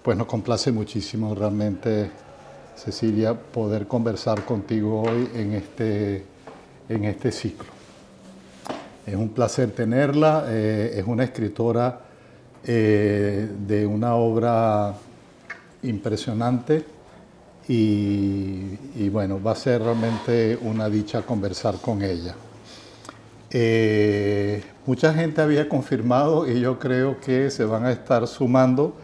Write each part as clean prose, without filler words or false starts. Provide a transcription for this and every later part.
Pues nos complace muchísimo realmente, Cecilia, poder conversar contigo hoy en este ciclo. Es un placer tenerla, es una escritora de una obra impresionante y bueno, va a ser realmente una dicha conversar con ella. Mucha gente había confirmado y yo creo que se van a estar sumando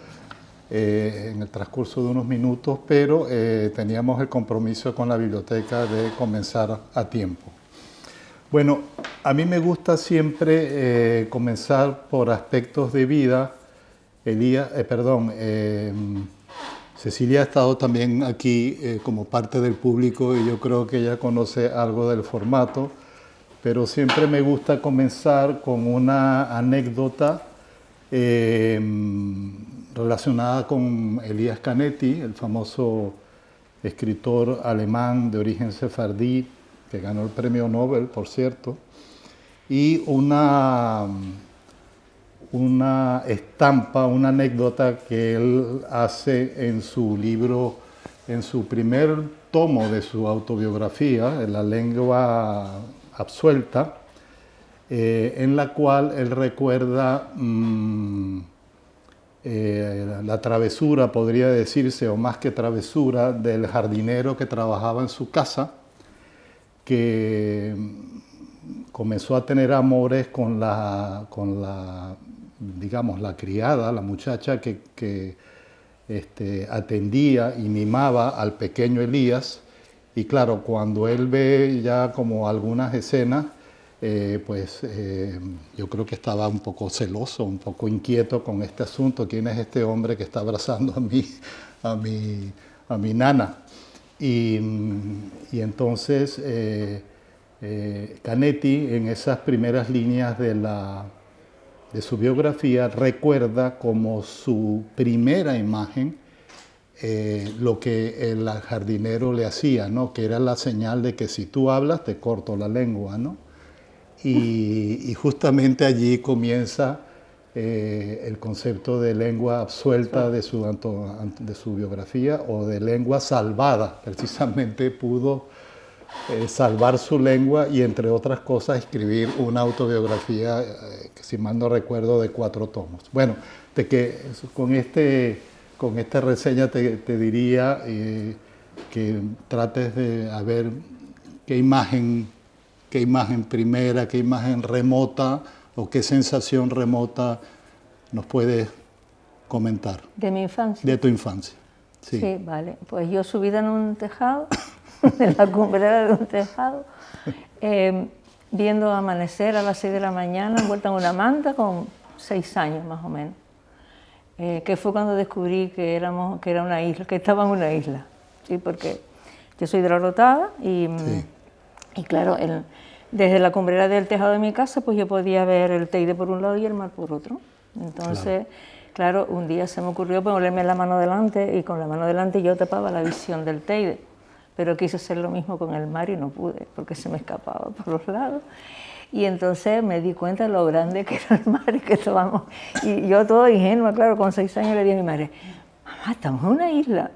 en el transcurso de unos minutos, pero teníamos el compromiso con la biblioteca de comenzar a tiempo. Bueno, a mí me gusta siempre comenzar por aspectos de vida. Cecilia ha estado también aquí como parte del público y yo creo que ella conoce algo del formato, pero siempre me gusta comenzar con una anécdota relacionada con Elías Canetti, el famoso escritor alemán de origen sefardí, que ganó el premio Nobel, por cierto, y una estampa, una anécdota que él hace en su libro, en su primer tomo de su autobiografía, La lengua absuelta, en la cual él recuerda la travesura, podría decirse, o más que travesura, del jardinero que trabajaba en su casa, que comenzó a tener amores con la digamos, la criada, la muchacha que atendía y mimaba al pequeño Elías. Y claro, cuando él ve ya como algunas escenas, yo creo que estaba un poco celoso, un poco inquieto con este asunto. ¿Quién es este hombre que está abrazando a mi nana? Y entonces Canetti, en esas primeras líneas de su biografía, recuerda como su primera imagen lo que el jardinero le hacía, ¿no? Que era la señal de que si tú hablas te corto la lengua, ¿no? Y justamente allí comienza el concepto de lengua absuelta de su biografía, o de lengua salvada. Precisamente pudo salvar su lengua y, entre otras cosas, escribir una autobiografía, que si mal no recuerdo, de 4 tomos. Bueno, con esta reseña te diría que trates de ver qué imagen primera, qué imagen remota o qué sensación remota nos puedes comentar. ¿De mi infancia? De tu infancia, sí. Sí, vale. Pues yo subida en un tejado, en la cumbrera de un tejado, viendo amanecer a las 6 de la mañana, envuelta en una manta, con 6 años más o menos. Que fue cuando descubrí que era una isla, que estaba en una isla. ¿Sí? Porque yo soy de La Rotada y claro, desde la cumbrera del tejado de mi casa, pues yo podía ver el Teide por un lado y el mar por otro. Entonces, claro, un día se me ocurrió ponerme la mano delante, y con la mano delante yo tapaba la visión del Teide. Pero quise hacer lo mismo con el mar y no pude, porque se me escapaba por los lados. Y entonces me di cuenta de lo grande que era el mar y que estábamos. Y yo, todo ingenua, claro, con 6 años le dije a mi madre: mamá, estamos en una isla.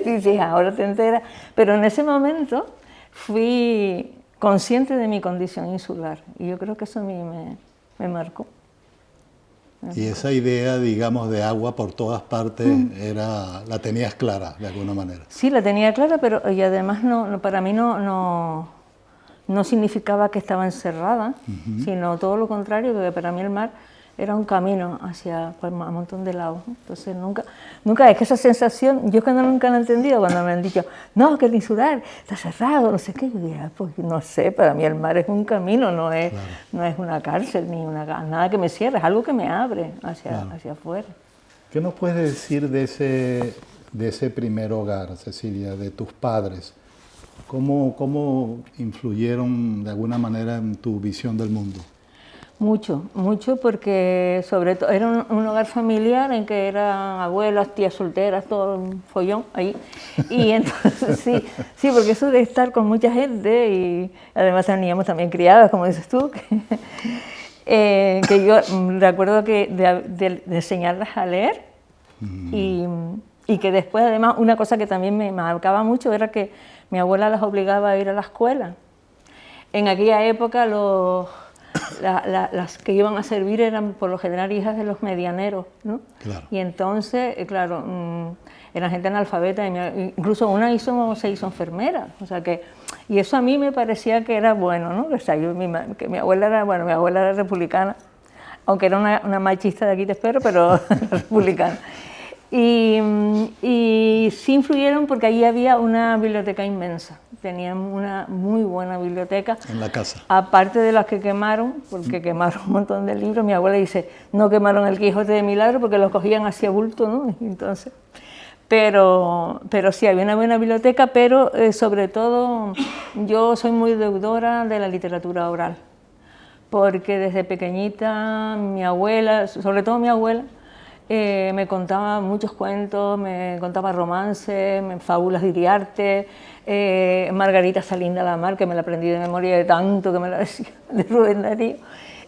Dice, ahora te enteras. Pero en ese momento fui consciente de mi condición insular, y yo creo que eso a mí me marcó. Y esa idea, digamos, de agua por todas partes, la tenías clara, de alguna manera. Sí, la tenía clara, pero y además para mí no significaba que estaba encerrada, sino todo lo contrario, porque para mí el mar era un camino hacia un montón de lados. Entonces nunca, es que esa sensación, yo nunca la he entendido cuando me han dicho, no, que el insular está cerrado, no sé qué. Yo diría, pues no sé, para mí el mar es un camino, no es una cárcel, ni nada que me cierre, es algo que me abre hacia afuera. ¿Qué nos puedes decir de ese primer hogar, Cecilia, de tus padres? ¿Cómo influyeron de alguna manera en tu visión del mundo? Mucho, porque sobre todo era un hogar familiar en que eran abuelas, tías solteras, todo un follón ahí. Y entonces sí, porque eso de estar con mucha gente, y además teníamos también criadas, como dices tú, que yo recuerdo que de enseñarlas a leer, Y que después, además, una cosa que también me marcaba mucho era que mi abuela las obligaba a ir a la escuela. En aquella época las que iban a servir eran por lo general hijas de los medianeros, ¿no? Claro. Y entonces, claro, eran gente analfabeta, incluso una se hizo enfermera, o sea que, y eso a mí me parecía que era bueno, ¿no? O sea, que mi abuela era republicana, aunque era una machista de aquí te espero, pero republicana. Y sí influyeron porque allí había una biblioteca inmensa, tenían una muy buena biblioteca. En la casa. Aparte de las que quemaron, porque quemaron un montón de libros, mi abuela dice, no quemaron el Quijote de Milagro porque lo cogían hacia bulto, ¿no? Entonces, pero sí, había una buena biblioteca, pero sobre todo yo soy muy deudora de la literatura oral, porque desde pequeñita mi abuela, sobre todo mi abuela, me contaba muchos cuentos, me contaba romances, fábulas de Iriarte, Margarita Salinda la Mar, que me la aprendí de memoria de tanto que me la decía, de Rubén Darío.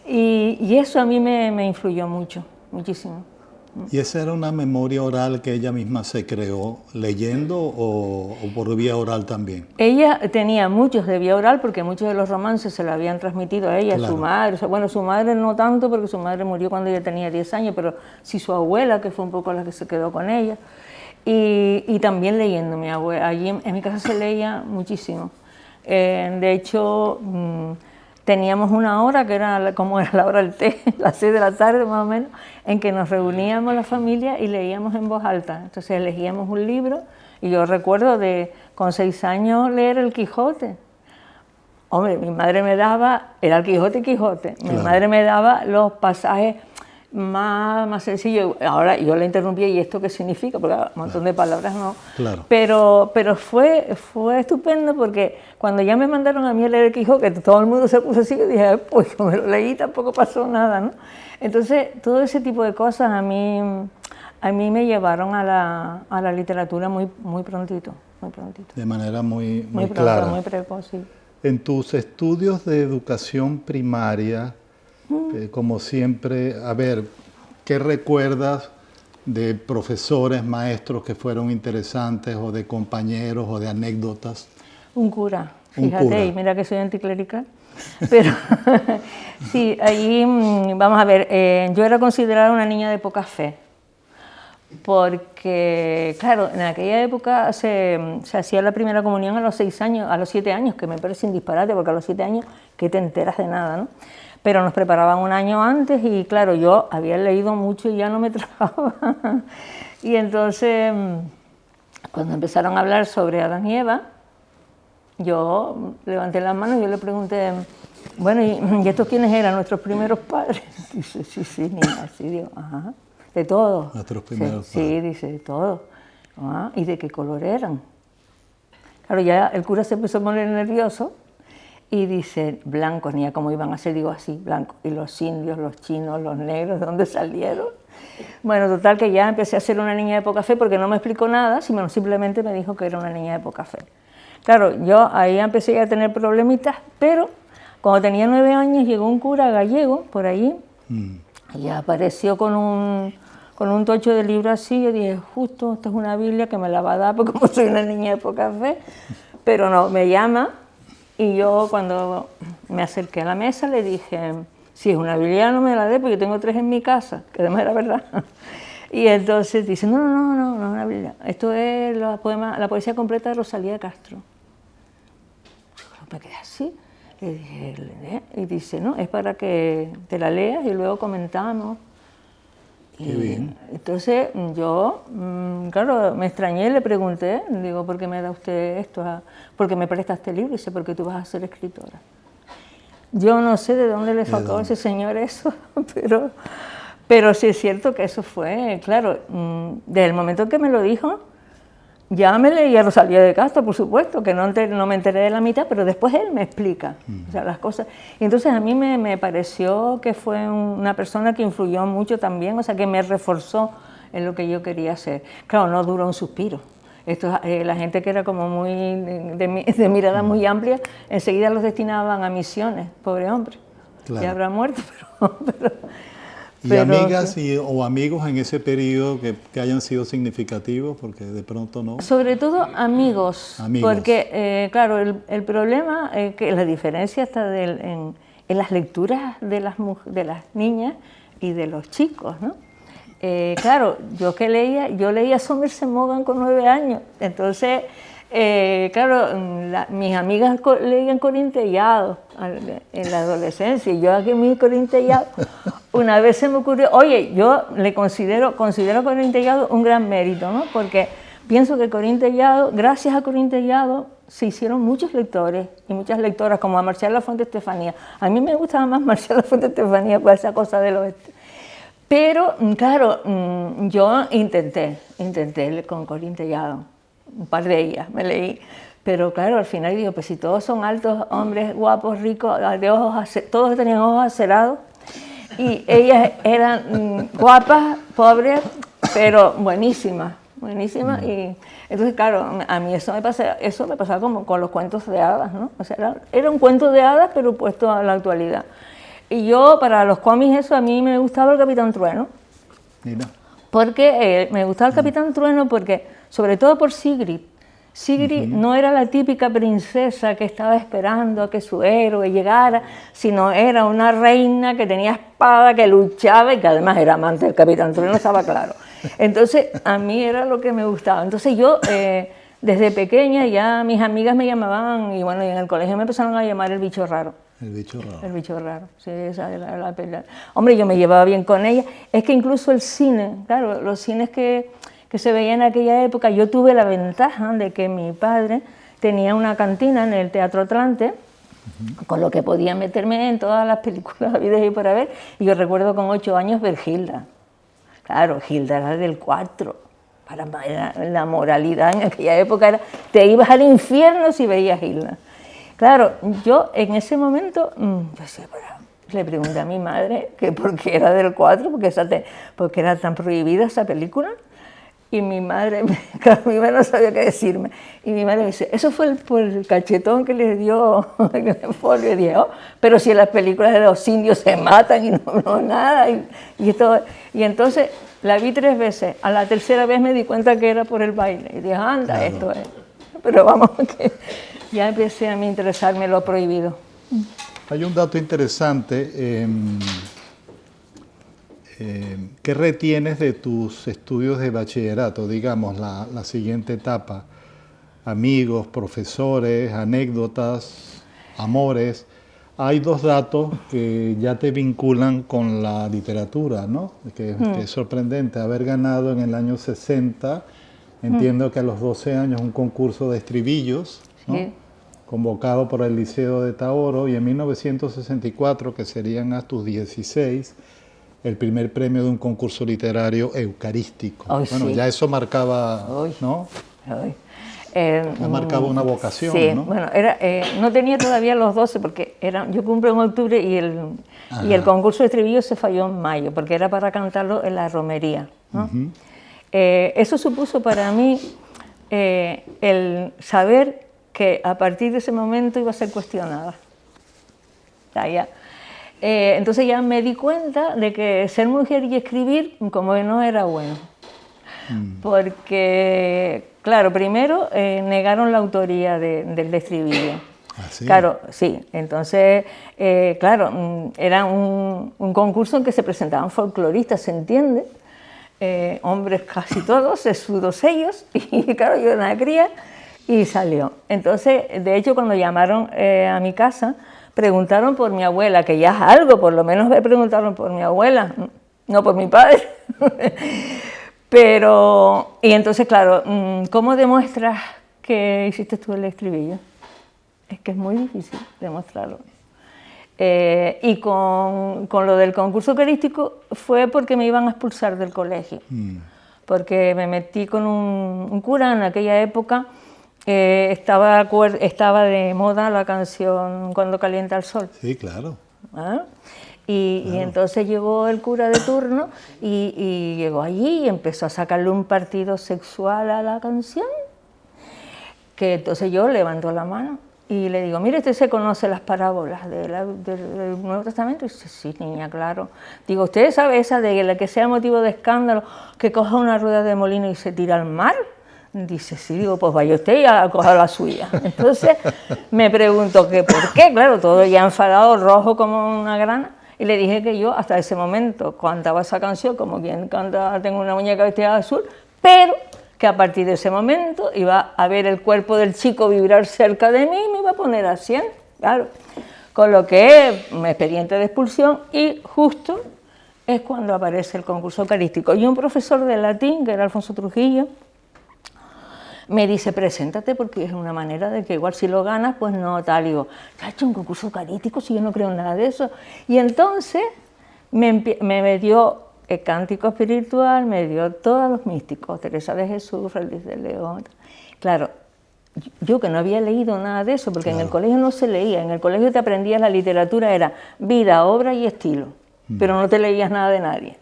Y eso a mí me influyó mucho, muchísimo. ¿Y esa era una memoria oral que ella misma se creó leyendo o por vía oral también? Ella tenía muchos de vía oral porque muchos de los romances se lo habían transmitido a ella, Claro. su madre. O sea, bueno, su madre no tanto porque su madre murió cuando ella tenía 10 años, pero sí su abuela, que fue un poco la que se quedó con ella. Y también leyendo, mi abuela. Allí en mi casa se leía muchísimo. De hecho, teníamos una hora que era como era la hora del té, las 6 de la tarde más o menos, en que nos reuníamos la familia y leíamos en voz alta. Entonces elegíamos un libro y yo recuerdo con 6 años leer El Quijote. Hombre, mi madre me daba, era el Quijote, mi madre me daba los pasajes más sencillos. Ahora yo le interrumpía, ¿y esto qué significa? Porque un montón de palabras no. Claro. Pero fue estupendo porque cuando ya me mandaron a mí a leer El Quijote, que todo el mundo se puso así, yo dije, pues yo me lo leí, tampoco pasó nada, ¿no? Entonces, todo ese tipo de cosas a mí me llevaron a la literatura muy prontito, muy prontito. De manera muy Muy pronto, clara. muy precoz, sí. En tus estudios de educación primaria, como siempre, a ver, ¿qué recuerdas de profesores, maestros que fueron interesantes, o de compañeros, o de anécdotas? Un cura, Un fíjate, cura. y mira que soy anticlerical, pero sí, allí, vamos a ver, yo era considerada una niña de poca fe, porque, claro, en aquella época se hacía la primera comunión a los 6 años, a los 7 años, que me parece un disparate, porque a los 7 años, ¿qué te enteras de nada, no? Pero nos preparaban un año antes y, claro, yo había leído mucho y ya no me trababa. Y entonces, cuando empezaron a hablar sobre Adán y Eva, yo levanté las manos y yo le pregunté, bueno, ¿y estos quiénes eran? ¿Nuestros primeros padres? Dice, sí, niña, sí, digo, ajá, de todos. Nuestros primeros padres. Sí, dice, de todos. Ah, ¿y de qué color eran? Claro, ya el cura se empezó a poner nervioso y dice, blancos, niña, ¿cómo iban a ser? Digo, así, blancos. ¿Y los indios, los chinos, los negros, de dónde salieron? Bueno, total que ya empecé a ser una niña de poca fe porque no me explicó nada, sino simplemente me dijo que era una niña de poca fe. Claro, yo ahí empecé a tener problemitas, pero cuando tenía 9 años llegó un cura gallego por allí y apareció con un tocho de libro así. Yo dije, justo, esto es una Biblia que me la va a dar porque como soy una niña de poca fe, pero no, me llama y yo cuando me acerqué a la mesa le dije, si es una Biblia no me la dé porque yo tengo 3 en mi casa, que además era verdad. Y entonces dice, no es una Biblia, esto es la poesía completa de Rosalía Castro. Me quedé así, le dije, y dice, no, es para que te la leas y luego comentamos. Qué bien. Entonces yo, claro, me extrañé, le pregunté, digo, ¿por qué me da usted esto? ¿Por qué me presta este libro? Y dice, porque tú vas a ser escritora. Yo no sé de dónde le sacó a ese señor eso, pero sí es cierto que eso fue, claro, desde el momento en que me lo dijo, ya me leía Rosalía de Castro, por supuesto, que no me enteré de la mitad, pero después él me explica, o sea, las cosas. Y entonces a mí me pareció que fue una persona que influyó mucho también, o sea, que me reforzó en lo que yo quería hacer. Claro, no duró un suspiro. La gente que era como muy de mirada muy amplia, enseguida los destinaban a misiones, pobre hombre. Claro. Ya habrá muerto, ¿Y Pero, amigas o amigos en ese periodo que hayan sido significativos? Porque de pronto no. sobre todo amigos, Amigos. porque claro, el problema es que la diferencia está en las lecturas de de las niñas y de los chicos, ¿no? Claro, yo leía Somerset Maugham con 9 años, entonces, claro, mis amigas leían Corín Tellado en la adolescencia, y yo aquí mi Corín Tellado, una vez se me ocurrió, oye, yo le considero Corín Tellado un gran mérito, ¿no? Porque pienso que Corín Tellado, gracias a Corín Tellado, se hicieron muchos lectores y muchas lectoras, como a Marcial Lafuente Estefanía. A mí me gustaba más Marcial Lafuente Estefanía por esa cosa del oeste. Pero, claro, yo intenté con Corín Tellado, un par de ellas me leí, pero claro, al final digo, pues si todos son altos, hombres guapos, ricos, de todos tenían ojos acerados, y ellas eran guapas, pobres, pero buenísimas, y entonces, claro, a mí eso me pasaba como con los cuentos de hadas, ¿no? O sea, era un cuento de hadas, pero puesto a la actualidad. Y yo, para los cómics, eso, a mí me gustaba el Capitán Trueno. Mira. Porque me gustaba el Capitán Trueno porque, sobre todo por Sigrid. Sigrid no era la típica princesa que estaba esperando a que su héroe llegara, sino era una reina que tenía espada, que luchaba y que además era amante del Capitán Trueno, estaba claro. Entonces, a mí era lo que me gustaba. Entonces yo, desde pequeña, ya mis amigas me llamaban, y bueno, y en el colegio me empezaron a llamar el bicho raro. El bicho raro. El bicho raro, sí, esa era la pelea. Hombre, yo me llevaba bien con ella. Es que incluso el cine, claro, los cines que se veían en aquella época, yo tuve la ventaja de que mi padre tenía una cantina en el Teatro Atlante, con lo que podía meterme en todas las películas habidas y por haber. Y yo recuerdo con 8 años ver Hilda. Claro, Hilda era del 4. La moralidad en aquella época era, te ibas al infierno si veías Hilda. Claro, yo en ese momento, le pregunté a mi madre que por qué era del 4, porque era tan prohibida esa película, y mi madre, claro, mi madre no sabía qué decirme, y mi madre me dice, eso fue por el cachetón que le dio en el folio, y dije, oh, pero si en las películas de los indios se matan y no nada, y entonces la vi 3 veces, a la tercera vez me di cuenta que era por el baile, y dije, anda, claro. Esto es, pero vamos, que ya empecé a interesarme lo prohibido. Hay un dato interesante. ¿Qué retienes de tus estudios de bachillerato? Digamos, la siguiente etapa. Amigos, profesores, anécdotas, amores. Hay 2 datos que ya te vinculan con la literatura, ¿no? Que es sorprendente haber ganado en el año 60. Entiendo que a los 12 años un concurso de estribillos, ¿no? Sí. Convocado por el Liceo de Taoro, y en 1964, que serían a tus 16, el primer premio de un concurso literario eucarístico. Bueno, sí. Ya eso marcaba, ¿no? Marcaba una vocación, sí, ¿no? Bueno, no tenía todavía los 12 porque yo cumplo en octubre y el concurso de estribillos se falló en mayo porque era para cantarlo en la romería, ¿no? Eso supuso para mí el saber que a partir de ese momento iba a ser cuestionada. Entonces ya me di cuenta de que ser mujer y escribir como que no era bueno. Porque, claro, primero negaron la autoría del estribillo. ¿Ah, sí? Claro, sí. Entonces, claro, era un concurso en que se presentaban folcloristas, ¿se entiende? Hombres casi todos, sesudos ellos, y claro, yo era una cría, y salió. Entonces, de hecho, cuando llamaron a mi casa, preguntaron por mi abuela, que ya es algo, por lo menos me preguntaron por mi abuela, no por mi padre. Pero, y entonces, claro, ¿cómo demuestras que hiciste tú el estribillo? Es que es muy difícil demostrarlo. Y con lo del concurso eucarístico fue porque me iban a expulsar del colegio. Porque me metí con un cura en aquella época. Estaba de moda la canción Cuando calienta el sol. Sí, claro. ¿Ah? Y entonces llegó el cura de turno y llegó allí y empezó a sacarle un partido sexual a la canción, que entonces yo levanto la mano Y le digo, mire, ¿usted se conoce las parábolas del Nuevo Testamento? Y dice, sí, niña, claro. Digo, ¿usted sabe esa de la que sea motivo de escándalo, que coja una rueda de molino y se tira al mar? Dice, sí. Digo, pues vaya usted y a coger la suya. Entonces me pregunto que por qué, claro, todo ya enfadado, rojo como una grana. Y le dije que yo hasta ese momento cantaba esa canción como quien canta Tengo una muñeca vestida de azul, pero que a partir de ese momento iba a ver el cuerpo del chico vibrar cerca de mí y me iba a poner a 100, claro. Con lo que es un expediente de expulsión y justo es cuando aparece el concurso eucarístico. Y un profesor de latín, que era Alfonso Trujillo, me dice, preséntate porque es una manera de que igual si lo ganas, pues no tal. Y digo, ¿has hecho un concurso eucarístico si yo no creo en nada de eso? Y entonces me dio el cántico espiritual, me dio todos los místicos, Teresa de Jesús, Félix de León. Claro, yo que no había leído nada de eso, porque en el colegio no se leía, en el colegio te aprendías la literatura, era vida, obra y estilo, pero no te leías nada de nadie.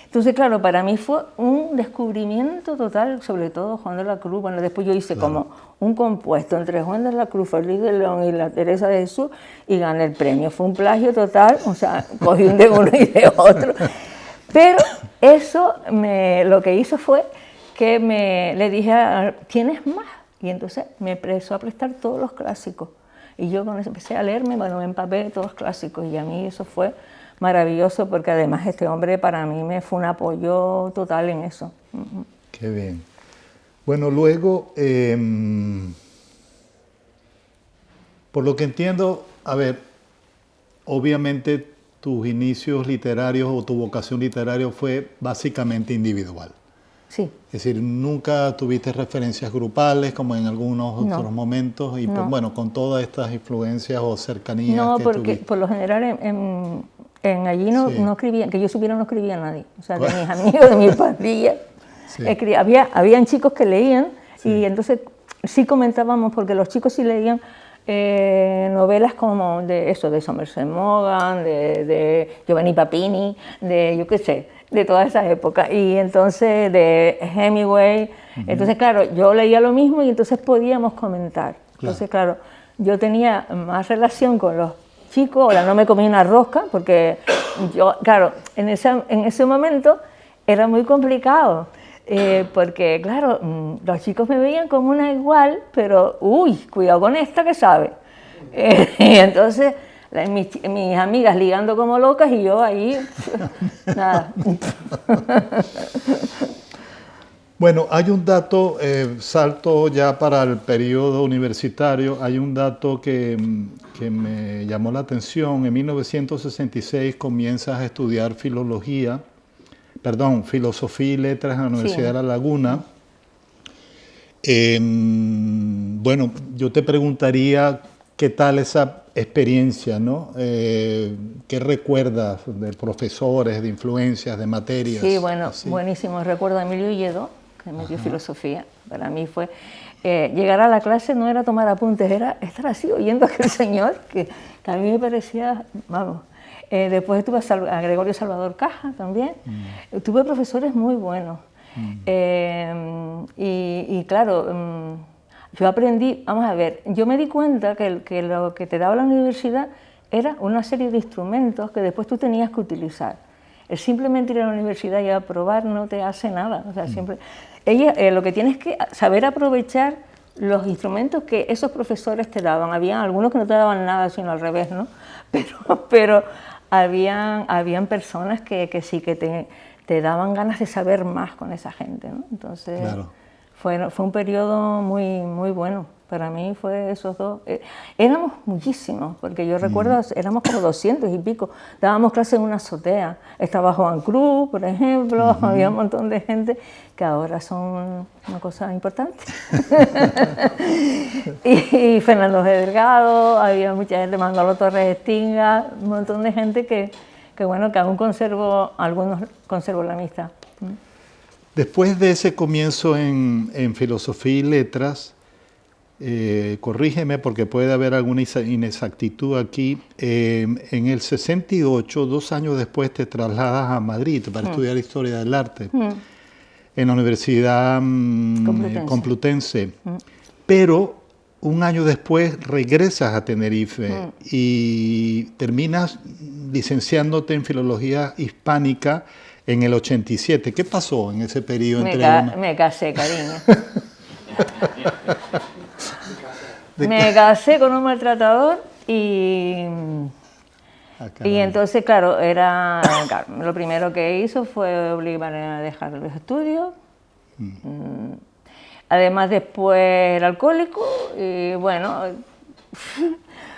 Entonces, claro, para mí fue un descubrimiento total, sobre todo Juan de la Cruz. Bueno, después yo hice como un compuesto entre Juan de la Cruz, Félix de León y la Teresa de Jesús y gané el premio. Fue un plagio total, o sea, cogí un de uno y de otro. Pero eso lo que hizo fue que le dije, ¿tienes más? Y entonces me empezó a prestar todos los clásicos. Y yo con eso empecé a leerme, bueno, me empapé de todos los clásicos. Y a mí eso fue maravilloso porque además este hombre para mí me fue un apoyo total en eso. Qué bien. Bueno, luego, por lo que entiendo, a ver, obviamente tus inicios literarios o tu vocación literaria fue básicamente individual. Sí. Es decir, nunca tuviste referencias grupales como en algunos otros momentos y pues, bueno, con todas estas influencias o cercanías no, que porque tuviste. por lo general en allí no escribían, que yo supiera no escribía nadie. O sea, de mis amigos, de mi pandilla, habían chicos que leían y entonces sí comentábamos, porque los chicos sí leían novelas como de eso, de Somerset Maugham, de Giovanni Papini, de yo qué sé, de todas esas épocas, y entonces de Hemingway. Entonces, claro, yo leía lo mismo y entonces podíamos comentar. Entonces, claro, yo tenía más relación con los chicos, ahora no me comí una rosca, porque yo, claro, en ese momento era muy complicado. Porque, claro, los chicos me veían como una igual, pero, uy, cuidado con esta que sabe. Y entonces, mis amigas ligando como locas y yo ahí, nada. Bueno, hay un dato, salto ya para el periodo universitario, hay un dato que me llamó la atención. En 1966 comienzas a estudiar filosofía y letras en la Universidad de La Laguna. Bueno, yo te preguntaría qué tal esa experiencia, ¿no? ¿Qué recuerdas de profesores, de influencias, de materias? Sí, bueno, así? buenísimo. Recuerdo a Emilio Lledó, que me dio filosofía. Para mí fue, llegar a la clase no era tomar apuntes, era estar así oyendo a aquel señor, que a mí me parecía, vamos. Después tuve a Gregorio Salvador Caja también. Tuve profesores muy buenos. Y claro, yo aprendí, vamos a ver, yo me di cuenta que lo que te daba la universidad era una serie de instrumentos que después tú tenías que utilizar. El simplemente ir a la universidad y aprobar no te hace nada. O sea, siempre, lo que tienes que saber aprovechar los instrumentos que esos profesores te daban. Había algunos que no te daban nada, sino al revés, ¿no? Pero habían personas que sí que te daban ganas de saber más con esa gente, ¿no? Entonces, claro. fue un periodo muy, muy bueno. Para mí fue esos dos. Éramos muchísimos, porque yo recuerdo, éramos como 200 y pico. Dábamos clases en una azotea. Estaba Juan Cruz, por ejemplo, había un montón de gente que ahora son una cosa importante. y Fernando G. Delgado, había mucha gente, Manolo Torres Estinga, un montón de gente que bueno, que aún algunos conservo la amistad. Después de ese comienzo en filosofía y letras, corrígeme porque puede haber alguna inexactitud aquí, en el 68, 2 años después, te trasladas a Madrid para estudiar Historia del Arte en la Universidad Complutense. Pero un año después regresas a Tenerife y terminas licenciándote en Filología Hispánica en el 87. ¿Qué pasó en ese periodo? Me casé, cariño. Me casé con un maltratador y entonces, claro, lo primero que hizo fue obligarme a dejar los estudios. Además, después era alcohólico y bueno,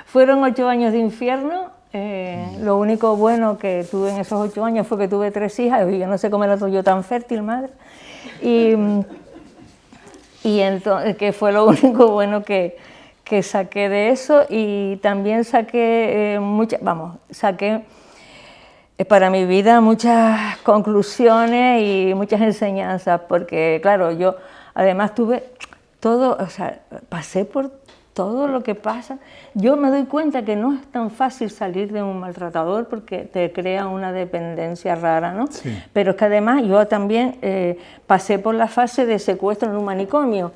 fueron 8 años de infierno. Lo único bueno que tuve en esos 8 años fue que tuve 3 hijas y yo no sé cómo era yo tan fértil, madre. Y entonces, que fue lo único bueno que saqué de eso, y también saqué saqué para mi vida muchas conclusiones y muchas enseñanzas, porque claro, yo además tuve todo, o sea, pasé por todo lo que pasa. Yo me doy cuenta que no es tan fácil salir de un maltratador porque te crea una dependencia rara, ¿no? Sí. Pero es que además yo también pasé por la fase de secuestro en un manicomio,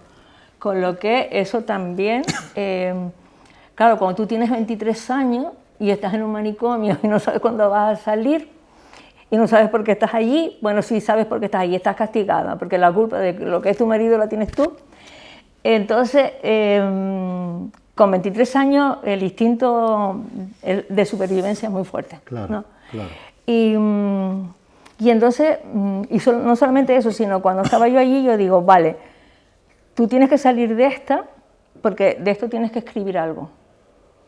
con lo que eso también, claro, cuando tú tienes 23 años y estás en un manicomio y no sabes cuándo vas a salir y no sabes por qué estás allí, bueno, sí sabes por qué estás allí, estás castigada, porque la culpa de lo que es tu marido la tienes tú. Entonces, con 23 años el instinto de supervivencia es muy fuerte. Claro, ¿no? claro. Y entonces, no solamente eso, sino cuando estaba yo allí, yo digo, vale, tú tienes que salir de esta, porque de esto tienes que escribir algo.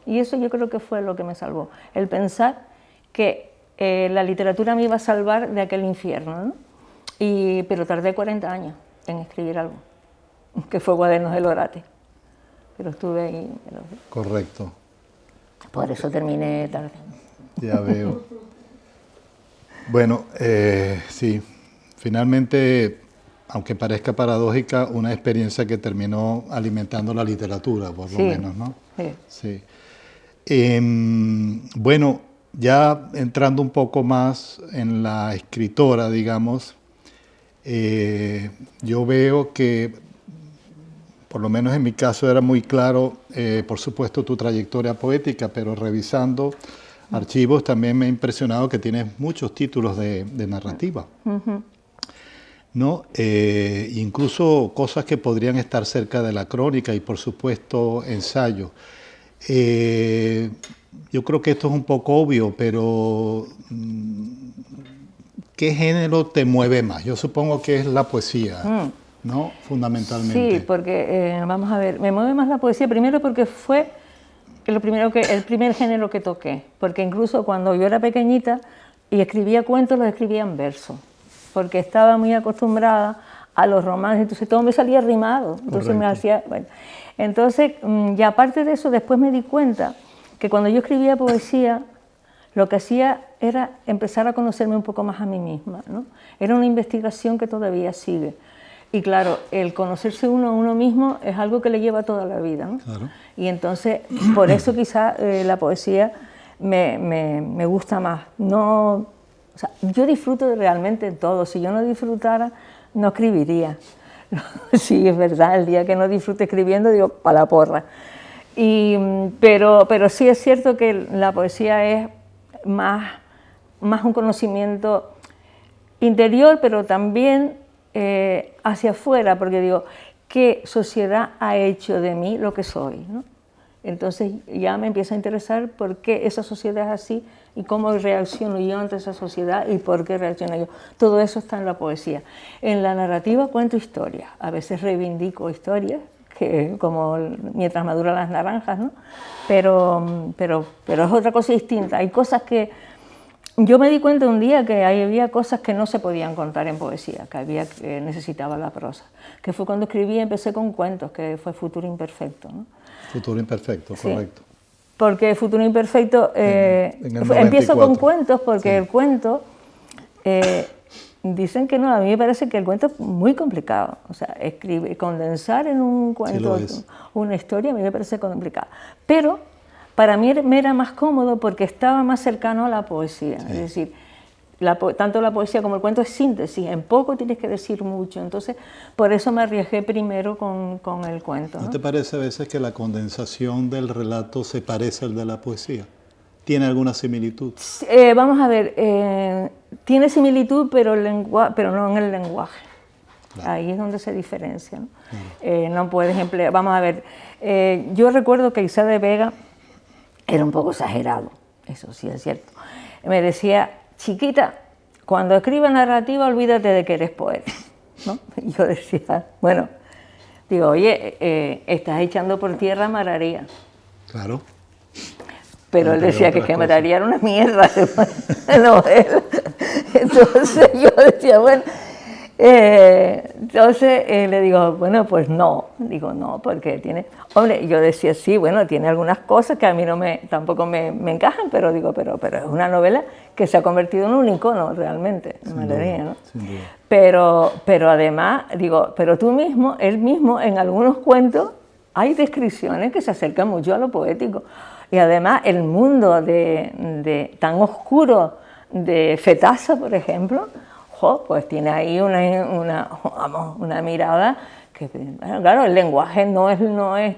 Y eso yo creo que fue lo que me salvó, el pensar que la literatura me iba a salvar de aquel infierno, ¿no? Pero tardé 40 años en escribir algo, que fue Cuadernos del Orate. Pero estuve ahí. Correcto. Por eso terminé tarde. Ya veo. Bueno, sí, finalmente, aunque parezca paradójica, una experiencia que terminó alimentando la literatura, por lo menos, ¿no? Sí. Bueno, ya entrando un poco más en la escritora, digamos, yo veo que, por lo menos en mi caso, era muy claro, por supuesto, tu trayectoria poética, pero revisando archivos también me ha impresionado que tienes muchos títulos de narrativa. ¿No? Incluso cosas que podrían estar cerca de la crónica y, por supuesto, ensayos. Yo creo que esto es un poco obvio, pero ¿qué género te mueve más? Yo supongo que es la poesía, ¿no? Fundamentalmente. Sí, porque, vamos a ver, me mueve más la poesía, primero porque fue el primer género que toqué, porque incluso cuando yo era pequeñita y escribía cuentos, los escribía en verso, porque estaba muy acostumbrada a los romances, entonces todo me salía rimado, entonces me hacía, bueno. Entonces, y aparte de eso, después me di cuenta que cuando yo escribía poesía, lo que hacía era empezar a conocerme un poco más a mí misma, ¿no? Era una investigación que todavía sigue. Y claro, el conocerse uno a uno mismo es algo que le lleva toda la vida, ¿no? Claro. Y entonces, por eso quizá la poesía me gusta más. No, o sea, yo disfruto realmente todo. Si yo no disfrutara, no escribiría. Sí, es verdad, el día que no disfrute escribiendo, digo, pa' la porra. Pero sí es cierto que la poesía es más un conocimiento interior, pero también hacia afuera, porque digo, ¿qué sociedad ha hecho de mí lo que soy, ¿no? Entonces ya me empieza a interesar por qué esa sociedad es así y cómo reacciono yo ante esa sociedad y por qué reacciono yo. Todo eso está en la poesía. En la narrativa cuento historias, a veces reivindico historias, que como mientras maduran las naranjas, ¿no? Pero es otra cosa distinta. Hay cosas que... Yo me di cuenta un día que había cosas que no se podían contar en poesía, que necesitaba la prosa. Que fue cuando escribí, empecé con cuentos, que fue Futuro Imperfecto, ¿no? Futuro Imperfecto, Sí. correcto. Porque Futuro Imperfecto, en el empiezo con 94. cuentos porque Sí. el cuento, dicen que no, a mí me parece que el cuento es muy complicado. O sea, condensar en un cuento una historia a mí me parece complicado. Pero para mí me era más cómodo porque estaba más cercano a la poesía. Sí. Es decir, tanto la poesía como el cuento es síntesis, en poco tienes que decir mucho, entonces por eso me arriesgué primero con el cuento. ¿No te parece a veces que la condensación del relato se parece al de la poesía? ¿Tiene alguna similitud? Vamos a ver, tiene similitud, pero no en el lenguaje. Claro. Ahí es donde se diferencia, ¿no? Claro. No puedes emplear, vamos a ver, yo recuerdo que Isá de Vega era un poco exagerado, eso sí es cierto. Me decía, chiquita, cuando escribas narrativa olvídate de que eres poeta, ¿no? Y yo decía, bueno, digo, oye, estás echando por tierra Mararía. Claro. Pero él decía que Mararía era una mierda de novela. Entonces yo decía, bueno, entonces le digo, bueno, pues no. Digo, no, porque tiene... Hombre, yo decía, sí, bueno, tiene algunas cosas que a mí tampoco me encajan, pero digo, pero es una novela que se ha convertido en un icono realmente, Mararía, ¿no? Sin duda. Pero además, digo, pero él mismo, en algunos cuentos, hay descripciones que se acercan mucho a lo poético. Y además el mundo tan oscuro de Fetasa, por ejemplo, pues tiene ahí una mirada que, claro, el lenguaje no es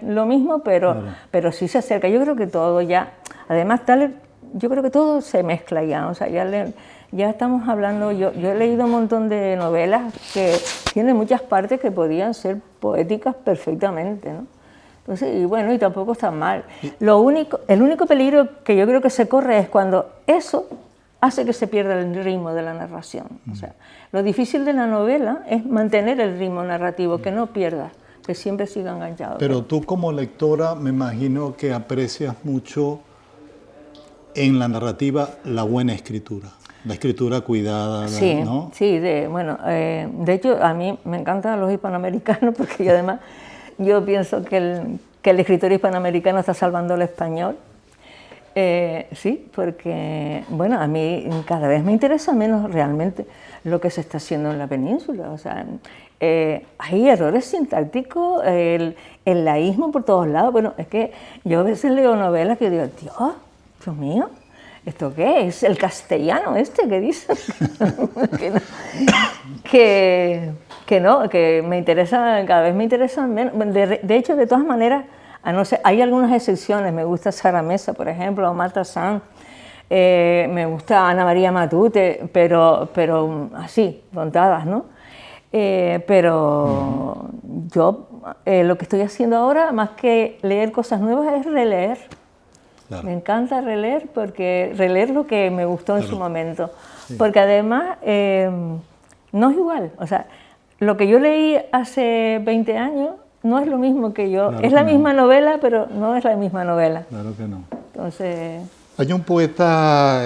lo mismo, pero sí se acerca. Yo creo que todo ya, además yo creo que todo se mezcla ya, o sea, ya estamos hablando, yo he leído un montón de novelas que tienen muchas partes que podían ser poéticas perfectamente, ¿no? Entonces, y bueno, y tampoco está mal. El único peligro que yo creo que se corre es cuando eso hace que se pierda el ritmo de la narración. O sea, lo difícil de la novela es mantener el ritmo narrativo, que no pierda, que siempre siga enganchado. Pero tú como lectora me imagino que aprecias mucho en la narrativa la buena escritura, la escritura cuidada, sí, ¿no? Sí, de hecho a mí me encantan los hispanoamericanos porque yo además... Yo pienso que el escritor hispanoamericano está salvando el español. Sí, porque, bueno, a mí cada vez me interesa menos realmente lo que se está haciendo en la península. O sea, hay errores sintácticos, el laísmo por todos lados. Bueno, es que yo a veces leo novelas que digo, Dios mío, ¿esto qué es? El castellano este que dicen. que me interesa, cada vez me interesan menos. De hecho, de todas maneras, no sé, hay algunas excepciones. Me gusta Sara Mesa, por ejemplo, o Marta Sanz. Me gusta Ana María Matute, pero así, contadas, ¿no? Pero yo lo que estoy haciendo ahora, más que leer cosas nuevas, es releer. Claro. Me encanta releer, porque releer lo que me gustó en su momento. Sí. Porque además no es igual. O sea, lo que yo leí hace 20 años no es lo mismo que yo. Claro, es la misma novela, pero no es la misma novela. Claro que no. Entonces... Hay un poeta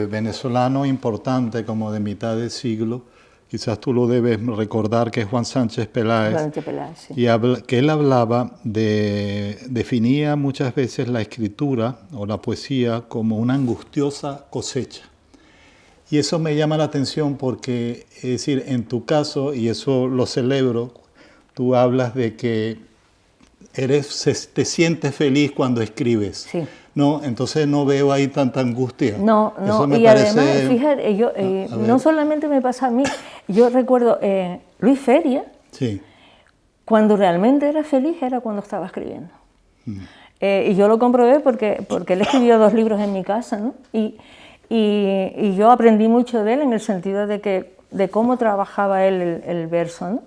venezolano importante, como de mitad del siglo, quizás tú lo debes recordar, que es Juan Sánchez Peláez. Juan Sánchez Peláez, sí. Y que él definía muchas veces la escritura o la poesía como una angustiosa cosecha. Y eso me llama la atención porque, es decir, en tu caso, y eso lo celebro, tú hablas de que te sientes feliz cuando escribes. Sí. No, entonces no veo ahí tanta angustia. No, eso me y parece... además, fíjate, no solamente me pasa a mí, yo recuerdo Luis Feria, sí. Cuando realmente era feliz era cuando estaba escribiendo. Y yo lo comprobé porque él escribió 2 libros en mi casa, ¿no? Y yo aprendí mucho de él en el sentido de cómo trabajaba él el verso, ¿no?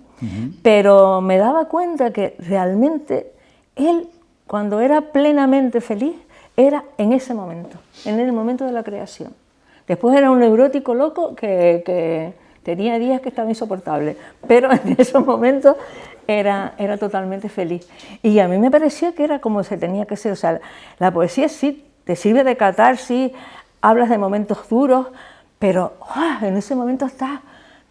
Pero me daba cuenta que realmente él, cuando era plenamente feliz, era en ese momento, en el momento de la creación. Después era un neurótico loco que tenía días que estaba insoportable, pero en esos momentos era totalmente feliz. Y a mí me parecía que era como se tenía que ser. O sea, la poesía sí te sirve de catarsis, hablas de momentos duros, pero en ese momento estás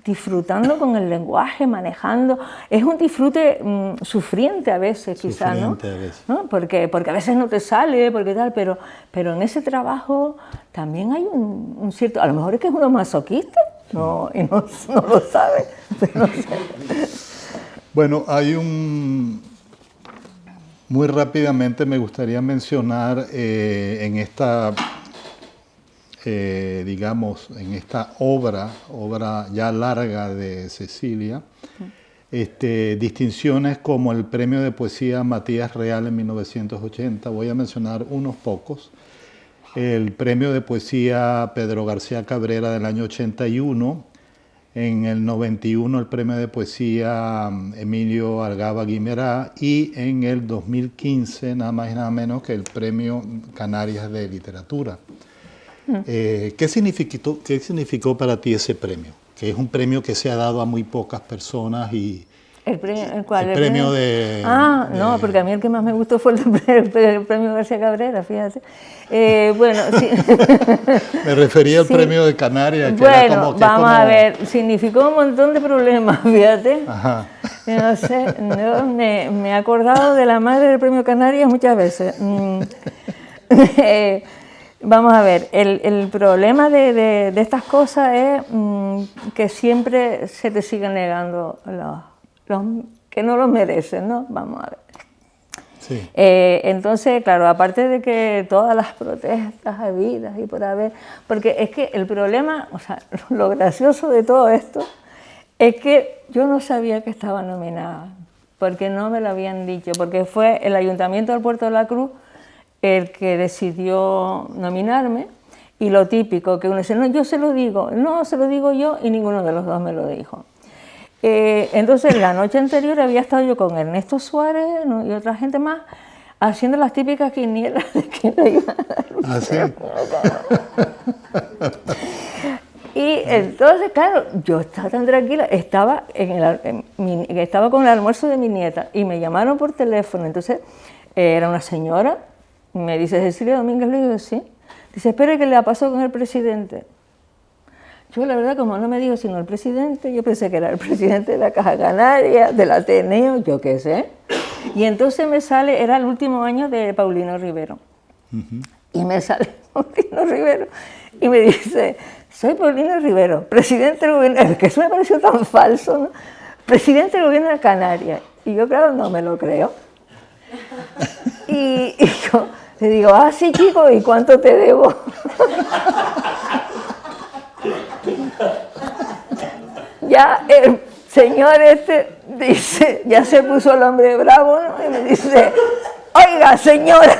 disfrutando con el lenguaje, manejando. Es un disfrute sufriente a veces, quizás, ¿no? A veces. ¿No? Porque a veces no te sale, porque tal, pero en ese trabajo también hay un cierto... A lo mejor es que es uno masoquista, no, y no lo sabe, pero no sé. Bueno, muy rápidamente me gustaría mencionar en esta digamos, en esta obra ya larga de Cecilia, distinciones como el Premio de Poesía Matías Real en 1980, voy a mencionar unos pocos, el Premio de Poesía Pedro García Cabrera del año 81, en el 91 el Premio de Poesía Emilio Argaba Guimerá y en el 2015 nada más y nada menos que el Premio Canarias de Literatura. ¿Qué significó para ti ese premio? Que es un premio que se ha dado a muy pocas personas y... ¿El cuál? El premio de... No, porque a mí el que más me gustó fue el premio García Cabrera, fíjate. Bueno, sí. Me refería al premio de Canarias. Que bueno, era como, que vamos como... a ver, significó un montón de problemas, fíjate. Ajá. No sé, me he acordado de la madre del premio Canarias muchas veces. Vamos a ver, el problema de estas cosas es que siempre se te siguen negando los que no los merecen, ¿no? Vamos a ver. Sí. Entonces, claro, aparte de que todas las protestas habidas y por haber, porque es que el problema, o sea, lo gracioso de todo esto es que yo no sabía que estaba nominada, porque no me lo habían dicho, porque fue el Ayuntamiento del Puerto de la Cruz el que decidió nominarme, y lo típico que uno dice, no, yo se lo digo, no, se lo digo yo, y ninguno de los dos me lo dijo. Entonces, la noche anterior había estado yo con Ernesto Suárez, ¿no?, y otra gente más, haciendo las típicas quinielas de que le iban a dar un premio. Y entonces, claro, yo estaba tan tranquila, estaba con el almuerzo de mi nieta, y me llamaron por teléfono. Entonces, era una señora, me dice, Cecilia Domínguez, le digo, sí. Dice, espere, que le pasó con el presidente. Yo, la verdad, como no me dijo sino el presidente, yo pensé que era el presidente de la Caja Canaria, del Ateneo, yo qué sé. Y entonces me sale, era el último año de Paulino Rivero. Y me sale Paulino Rivero y me dice, soy Paulino Rivero, presidente del gobierno, que eso me pareció tan falso, ¿no? Presidente del gobierno de Canarias. Y yo, claro, no me lo creo. Y yo le digo, sí, chico, ¿y cuánto te debo? Ya el señor dice, ya se puso el hombre bravo, ¿no? Y me dice, oiga, señora,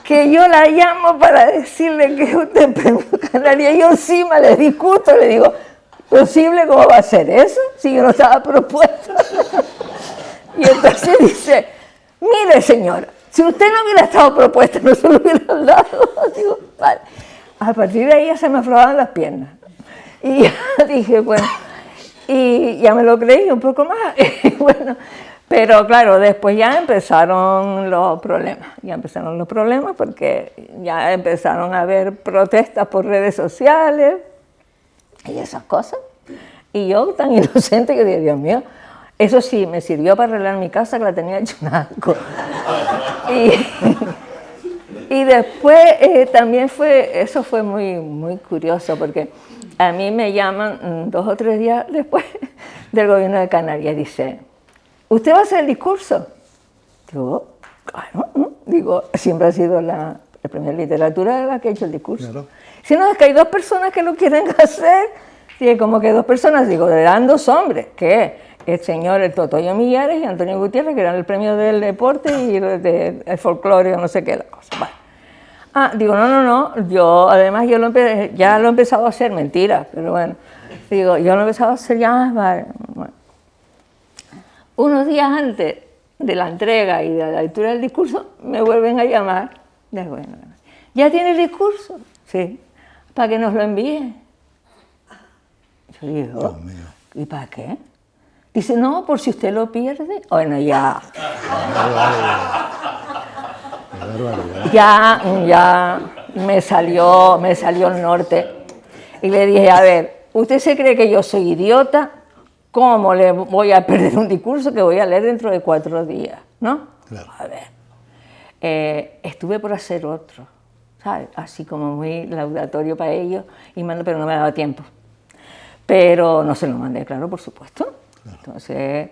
que yo la llamo para decirle que usted es premio Canaria. Y yo encima le discuto, le digo, ¿posible? ¿Cómo va a ser eso? Si yo no estaba propuesta. Y entonces dice, mire, señora, si usted no hubiera estado propuesta, no se lo hubieran dado. Digo, vale. A partir de ahí ya se me aflojaban las piernas. Y ya dije, bueno, y ya me lo creí un poco más. Bueno, pero claro, después ya empezaron los problemas. Ya empezaron los problemas porque ya empezaron a haber protestas por redes sociales y esas cosas. Y yo, tan inocente, que dije, Dios mío, eso sí, me sirvió para arreglar mi casa, que la tenía hecho un asco. Y después también eso fue muy curioso, porque a mí me llaman 2 o 3 días después del gobierno de Canarias. Dice, ¿usted va a hacer el discurso? Digo, claro, ¿no? Digo, siempre ha sido la primera literatura la que ha hecho el discurso. Claro. Si no, es que hay 2 personas que lo quieren hacer. Sí, como que 2 personas, digo, eran 2 hombres, ¿qué? El señor Totoyo Millares y Antonio Gutiérrez, que eran el premio del deporte y el folclore, no sé qué, la cosa. Bueno. Digo, no, yo, además, ya lo he empezado a hacer, mentira, pero bueno, digo, yo lo he empezado a hacer ya, vale. Bueno. Unos días antes de la entrega y de la lectura del discurso, me vuelven a llamar. Digo, bueno, ¿ya tiene el discurso? Sí, para que nos lo envíe. Yo digo, ¿y para qué? Dice, no, por si usted lo pierde. Bueno, ya. Ya me salió el norte. Y le dije, a ver, ¿usted se cree que yo soy idiota? ¿Cómo le voy a perder un discurso que voy a leer dentro de 4 días? ¿No? Claro. A ver, estuve por hacer otro, ¿sabes? Así como muy laudatorio para ellos, pero no me daba tiempo. Pero no se lo mandé, claro, por supuesto. Claro. Entonces,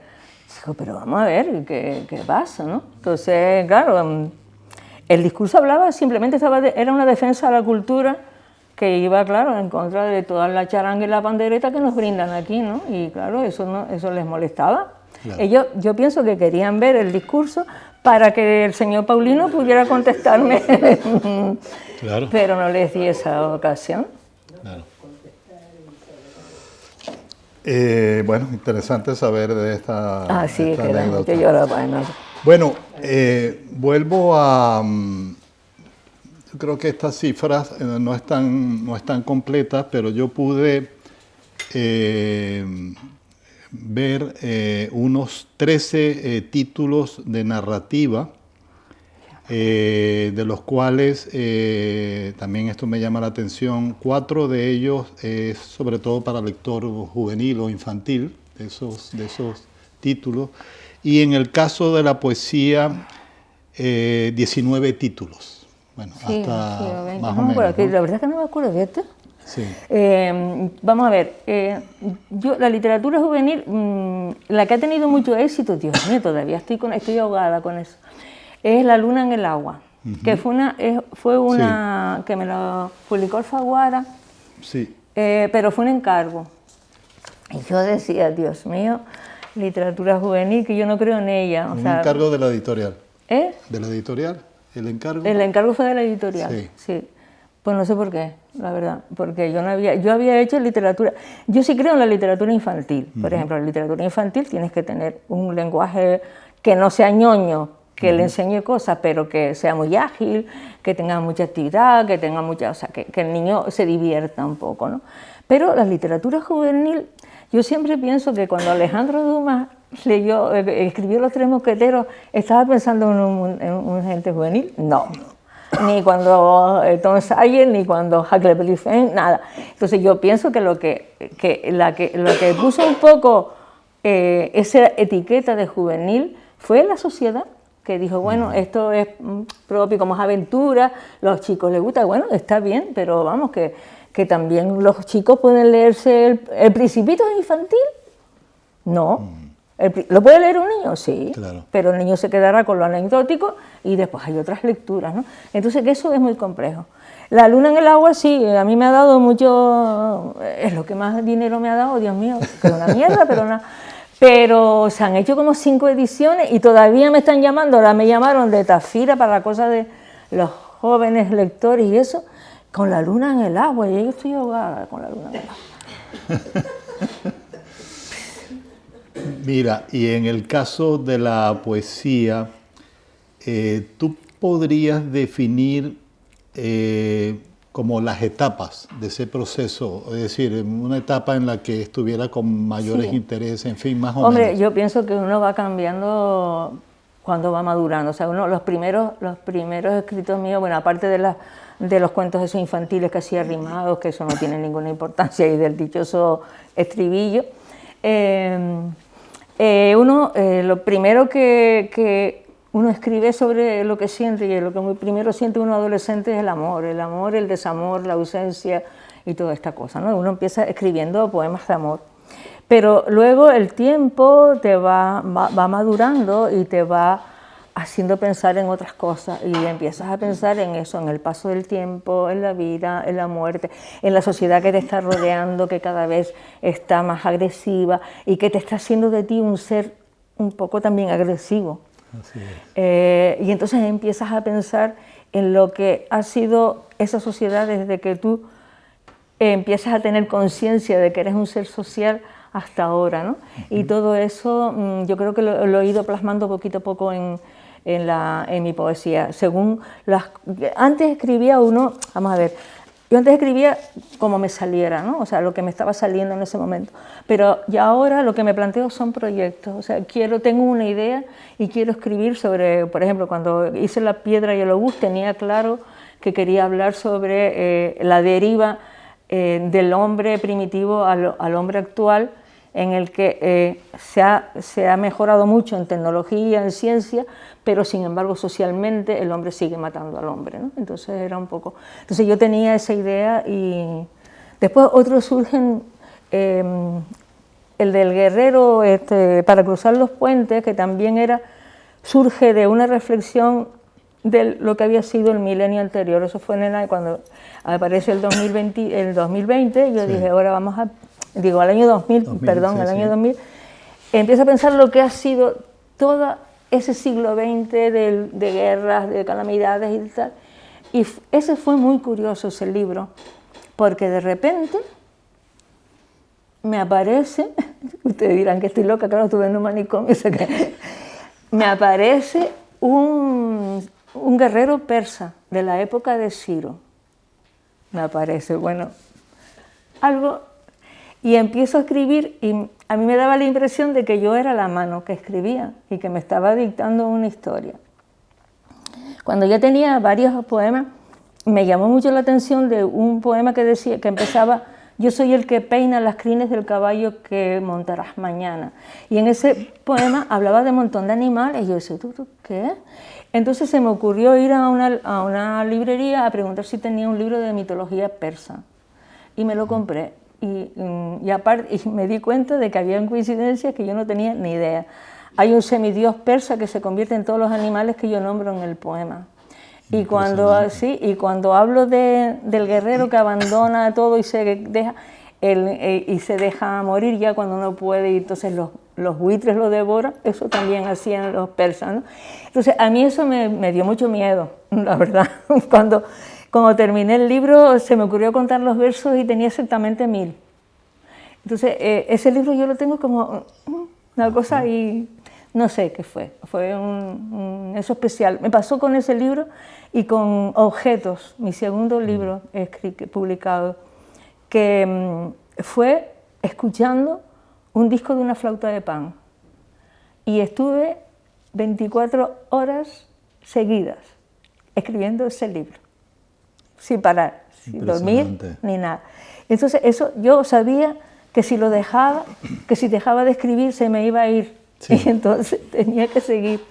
digo, pero vamos a ver, ¿qué pasa, no? Entonces, claro, El discurso hablaba, simplemente era una defensa de la cultura que iba, claro, en contra de toda la charanga y la pandereta que nos brindan aquí, ¿no? Y claro, eso les molestaba. Claro. Yo pienso que querían ver el discurso para que el señor Paulino pudiera contestarme, claro. Pero no les di esa ocasión. Claro. Bueno, interesante saber de esta, sí, esta que anécdota. Yo lloraba, ¿no? Bueno, vuelvo a... yo creo que estas cifras no están completas, pero yo pude ver unos 13 títulos de narrativa, de los cuales también esto me llama la atención. 4 de ellos es sobre todo para lector juvenil o infantil, de esos títulos. Y en el caso de la poesía, 19 títulos. Bueno, sí, hasta sí, más o menos. Aquí, ¿no? La verdad es que no me acuerdo de esto. Sí. Vamos a ver, la literatura juvenil, la que ha tenido mucho éxito, Dios mío, todavía estoy ahogada con eso, es La luna en el agua, que fue una que me lo publicó Alfaguara, pero fue un encargo. Y yo decía, Dios mío, literatura juvenil, que yo no creo en ella. Un encargo de la editorial. ¿Eh? ¿De la editorial? ¿El encargo? El encargo fue de la editorial, sí. Pues no sé por qué, la verdad, porque yo había hecho literatura. Yo sí creo en la literatura infantil. Por ejemplo, en la literatura infantil tienes que tener un lenguaje que no sea ñoño, que le enseñe cosas, pero que sea muy ágil, que tenga mucha actividad, que tenga mucha, o sea, que el niño se divierta un poco, ¿no? Pero la literatura juvenil, yo siempre pienso que cuando Alejandro Dumas escribió Los Tres Mosqueteros, ¿estaba pensando en un gente juvenil? No. Ni cuando Tom Sawyer, ni cuando Huckleberry Finn, nada. Entonces yo pienso que lo que puso un poco esa etiqueta de juvenil fue la sociedad, que dijo, bueno, esto es propio, como es aventura, los chicos les gusta, bueno, está bien, pero vamos, que también los chicos pueden leerse el Principito infantil. No. ¿Lo puede leer un niño? Sí, claro. Pero el niño se quedará con lo anecdótico y después hay otras lecturas, ¿no? Entonces que eso es muy complejo. La luna en el agua sí, a mí me ha dado mucho, es lo que más dinero me ha dado, Dios mío, que es una mierda, pero se han hecho como 5 ediciones y todavía me están llamando, ahora me llamaron de Tafira para la cosa de los jóvenes lectores y eso, con la luna en el agua, y yo estoy ahogada con la luna en el agua. Mira, y en el caso de la poesía, ¿tú podrías definir como las etapas de ese proceso? Es decir, una etapa en la que estuviera con mayores intereses, en fin, más o menos. Hombre, yo pienso que uno va cambiando cuando va madurando. O sea, los primeros escritos míos, bueno, aparte de los cuentos esos infantiles que hacía rimados, que eso no tiene ninguna importancia, y del dichoso estribillo, lo primero que uno escribe sobre lo que siente, y lo que primero siente un adolescente es el amor, el desamor, la ausencia y toda esta cosa, ¿no? Uno empieza escribiendo poemas de amor, pero luego el tiempo te va madurando y te va haciendo pensar en otras cosas, y empiezas a pensar en eso, en el paso del tiempo, en la vida, en la muerte, en la sociedad que te está rodeando, que cada vez está más agresiva y que te está haciendo de ti un ser un poco también agresivo. Así es. Y entonces empiezas a pensar en lo que ha sido esa sociedad desde que tú empiezas a tener conciencia de que eres un ser social hasta ahora, ¿no? Y todo eso yo creo que lo he ido plasmando poquito a poco en mi poesía. Antes escribía yo antes escribía como me saliera, ¿no? O sea, lo que me estaba saliendo en ese momento. Pero ya ahora lo que me planteo son proyectos. O sea, tengo una idea y quiero escribir sobre, por ejemplo, cuando hice La piedra y el obús, tenía claro que quería hablar sobre la deriva del hombre primitivo al hombre actual, en el que se ha mejorado mucho en tecnología, en ciencia, pero sin embargo socialmente el hombre sigue matando al hombre, ¿no? Entonces era un poco... Entonces yo tenía esa idea y después otros surgen, el del guerrero para cruzar los puentes, que también surge de una reflexión de lo que había sido el milenio anterior. Eso fue cuando aparece el 2020, yo dije, ahora vamos a, digo, al año 2000, perdón, al año 2000, empiezo a pensar lo que ha sido todo ese siglo XX de guerras, de calamidades y tal. Y ese fue muy curioso, ese libro, porque de repente me aparece, ustedes dirán que estoy loca, claro, estuve en un manicomio, me aparece un guerrero persa de la época de Ciro. Me aparece, bueno, algo, y empiezo a escribir y a mí me daba la impresión de que yo era la mano que escribía y que me estaba dictando una historia. Cuando ya tenía varios poemas, me llamó mucho la atención de un poema que decía, que empezaba: yo soy el que peina las crines del caballo que montarás mañana. Y en ese poema hablaba de un montón de animales, y yo decía, ¿tú qué? Entonces se me ocurrió ir a una librería a preguntar si tenía un libro de mitología persa. Y me lo compré. Y aparte, y me di cuenta de que había coincidencias que yo no tenía ni idea. Hay un semidios persa que se convierte en todos los animales que yo nombro en el poema. Y cuando hablo del guerrero que abandona todo y se deja morir ya cuando no puede, y entonces los buitres lo devoran, eso también hacían los persas, ¿no? Entonces a mí eso me dio mucho miedo, la verdad. Cuando terminé el libro se me ocurrió contar los versos y tenía exactamente 1000. Entonces ese libro yo lo tengo como una cosa y no sé qué fue eso especial. Me pasó con ese libro y con Objetos, mi segundo libro publicado, que fue escuchando un disco de una flauta de Pan. Y estuve 24 horas seguidas escribiendo ese libro, sin parar, sin dormir ni nada. Entonces eso yo sabía que si dejaba de escribir se me iba a ir. Sí. Y entonces tenía que seguir.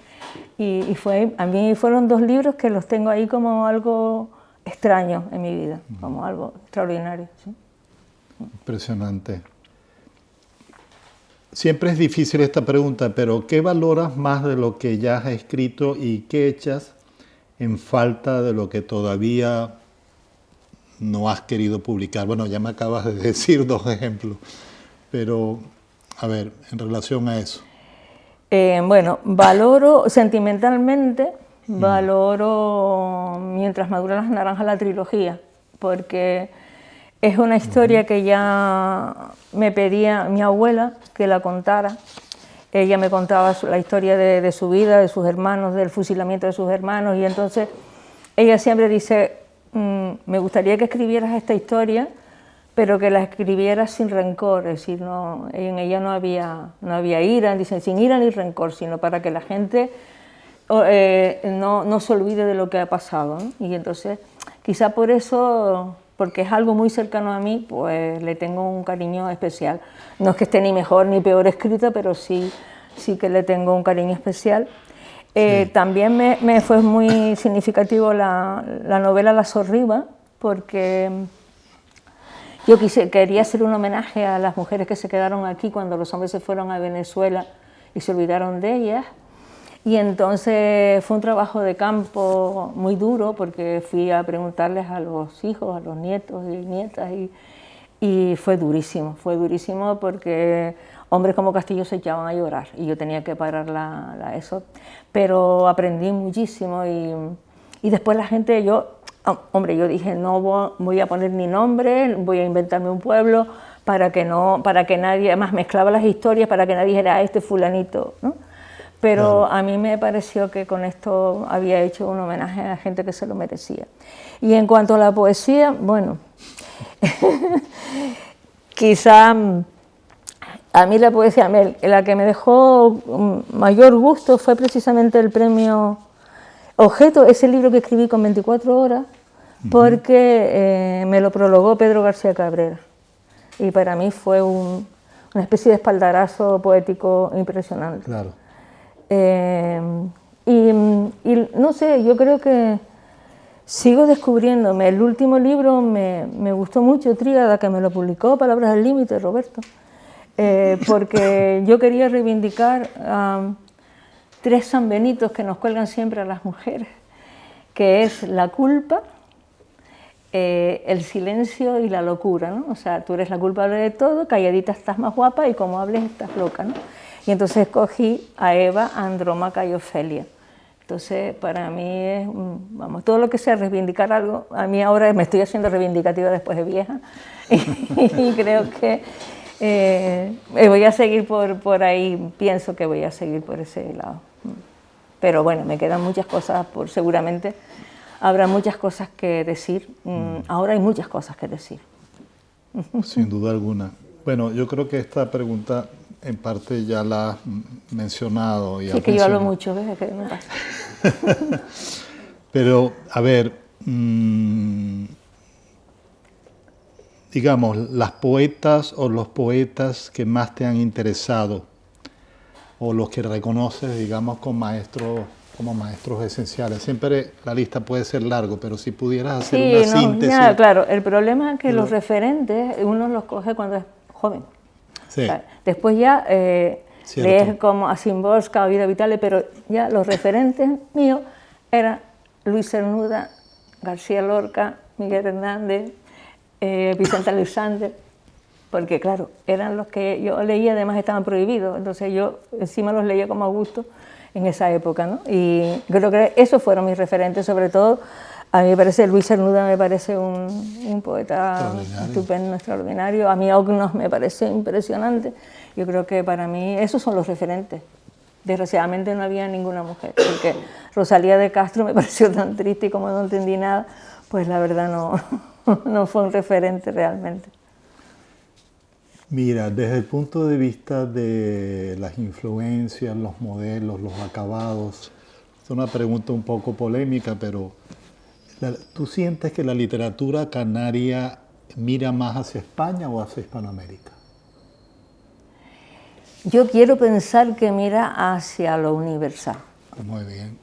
Y a mí fueron 2 libros que los tengo ahí como algo extraño en mi vida, como algo extraordinario. ¿Sí? Impresionante. Siempre es difícil esta pregunta, pero ¿qué valoras más de lo que ya has escrito y qué echas en falta de lo que todavía no has querido publicar? Bueno, ya me acabas de decir 2 ejemplos, pero a ver, en relación a eso. Bueno, valoro sentimentalmente, valoro Mientras maduran las naranjas, la trilogía, porque es una historia que ya me pedía mi abuela que la contara. Ella me contaba la historia de su vida, de sus hermanos, del fusilamiento de sus hermanos, y entonces ella siempre dice, me gustaría que escribieras esta historia, pero que la escribiera sin rencor, es decir, en ella no había ira, dicen, sin ira ni rencor, sino para que la gente no se olvide de lo que ha pasado, ¿no? Y entonces, quizá por eso, porque es algo muy cercano a mí, pues le tengo un cariño especial. No es que esté ni mejor ni peor escrita, pero sí que le tengo un cariño especial. Sí. También me fue muy significativo la novela La Sorriba, porque yo quería hacer un homenaje a las mujeres que se quedaron aquí cuando los hombres se fueron a Venezuela y se olvidaron de ellas. Y entonces fue un trabajo de campo muy duro, porque fui a preguntarles a los hijos, a los nietos y nietas, y fue durísimo porque hombres como Castillo se echaban a llorar y yo tenía que parar eso. Pero aprendí muchísimo y después la gente, yo dije, no voy a poner ni nombre, voy a inventarme un pueblo para que nadie, además mezclaba las historias para que nadie dijera, este fulanito, ¿no? Pero claro, a mí me pareció que con esto había hecho un homenaje a gente que se lo merecía. Y en cuanto a la poesía, bueno, quizá a mí la poesía, la que me dejó mayor gusto fue precisamente el premio Objeto, ese libro que escribí con 24 horas, porque me lo prologó Pedro García Cabrera. Y para mí fue una especie de espaldarazo poético impresionante. Claro. Y no sé, yo creo que sigo descubriéndome. El último libro me gustó mucho, Tríada, que me lo publicó Palabras al Límite, Roberto, porque yo quería reivindicar 3 sanbenitos que nos cuelgan siempre a las mujeres. que es la culpa, el silencio y la locura, ¿no? O sea, tú eres la culpable de todo, calladita estás más guapa y como hables estás loca, ¿no? Y entonces escogí a Eva, Andrómaca y Ofelia. Entonces, para mí es, vamos, todo lo que sea reivindicar algo, a mí ahora me estoy haciendo reivindicativa después de vieja y creo que voy a seguir por ahí, pienso que voy a seguir por ese lado. Pero bueno, me quedan muchas cosas, seguramente habrá muchas cosas que decir, ahora hay muchas cosas que decir. Sin duda alguna. Bueno, yo creo que esta pregunta en parte ya la has mencionado. Y sí, que yo hablo mucho, ¿ves? ¿Qué me pasa? Pero, a ver, digamos, las poetas o los poetas que más te han interesado o los que reconoces, digamos, como maestros esenciales. Siempre la lista puede ser larga, pero si pudieras hacer una síntesis. Ya, claro, el problema es que los referentes uno los coge cuando es joven. Sí. O sea, después ya lees como a Szymborska o Vida Vitale, pero ya los referentes míos eran Luis Cernuda, García Lorca, Miguel Hernández, Vicente Alexander, porque claro, eran los que yo leía, además estaban prohibidos, entonces yo encima los leía como a gusto en esa época, ¿no? Y creo que esos fueron mis referentes, sobre todo. A mí me parece, Luis Cernuda me parece un poeta estupendo, extraordinario. A mí Ognos me parece impresionante. Yo creo que para mí esos son los referentes. Desgraciadamente no había ninguna mujer, porque Rosalía de Castro me pareció tan triste y como no entendí nada, pues la verdad no fue un referente realmente. Mira, desde el punto de vista de las influencias, los modelos, los acabados, es una pregunta un poco polémica, pero ¿tú sientes que la literatura canaria mira más hacia España o hacia Hispanoamérica? Yo quiero pensar que mira hacia lo universal. Muy bien.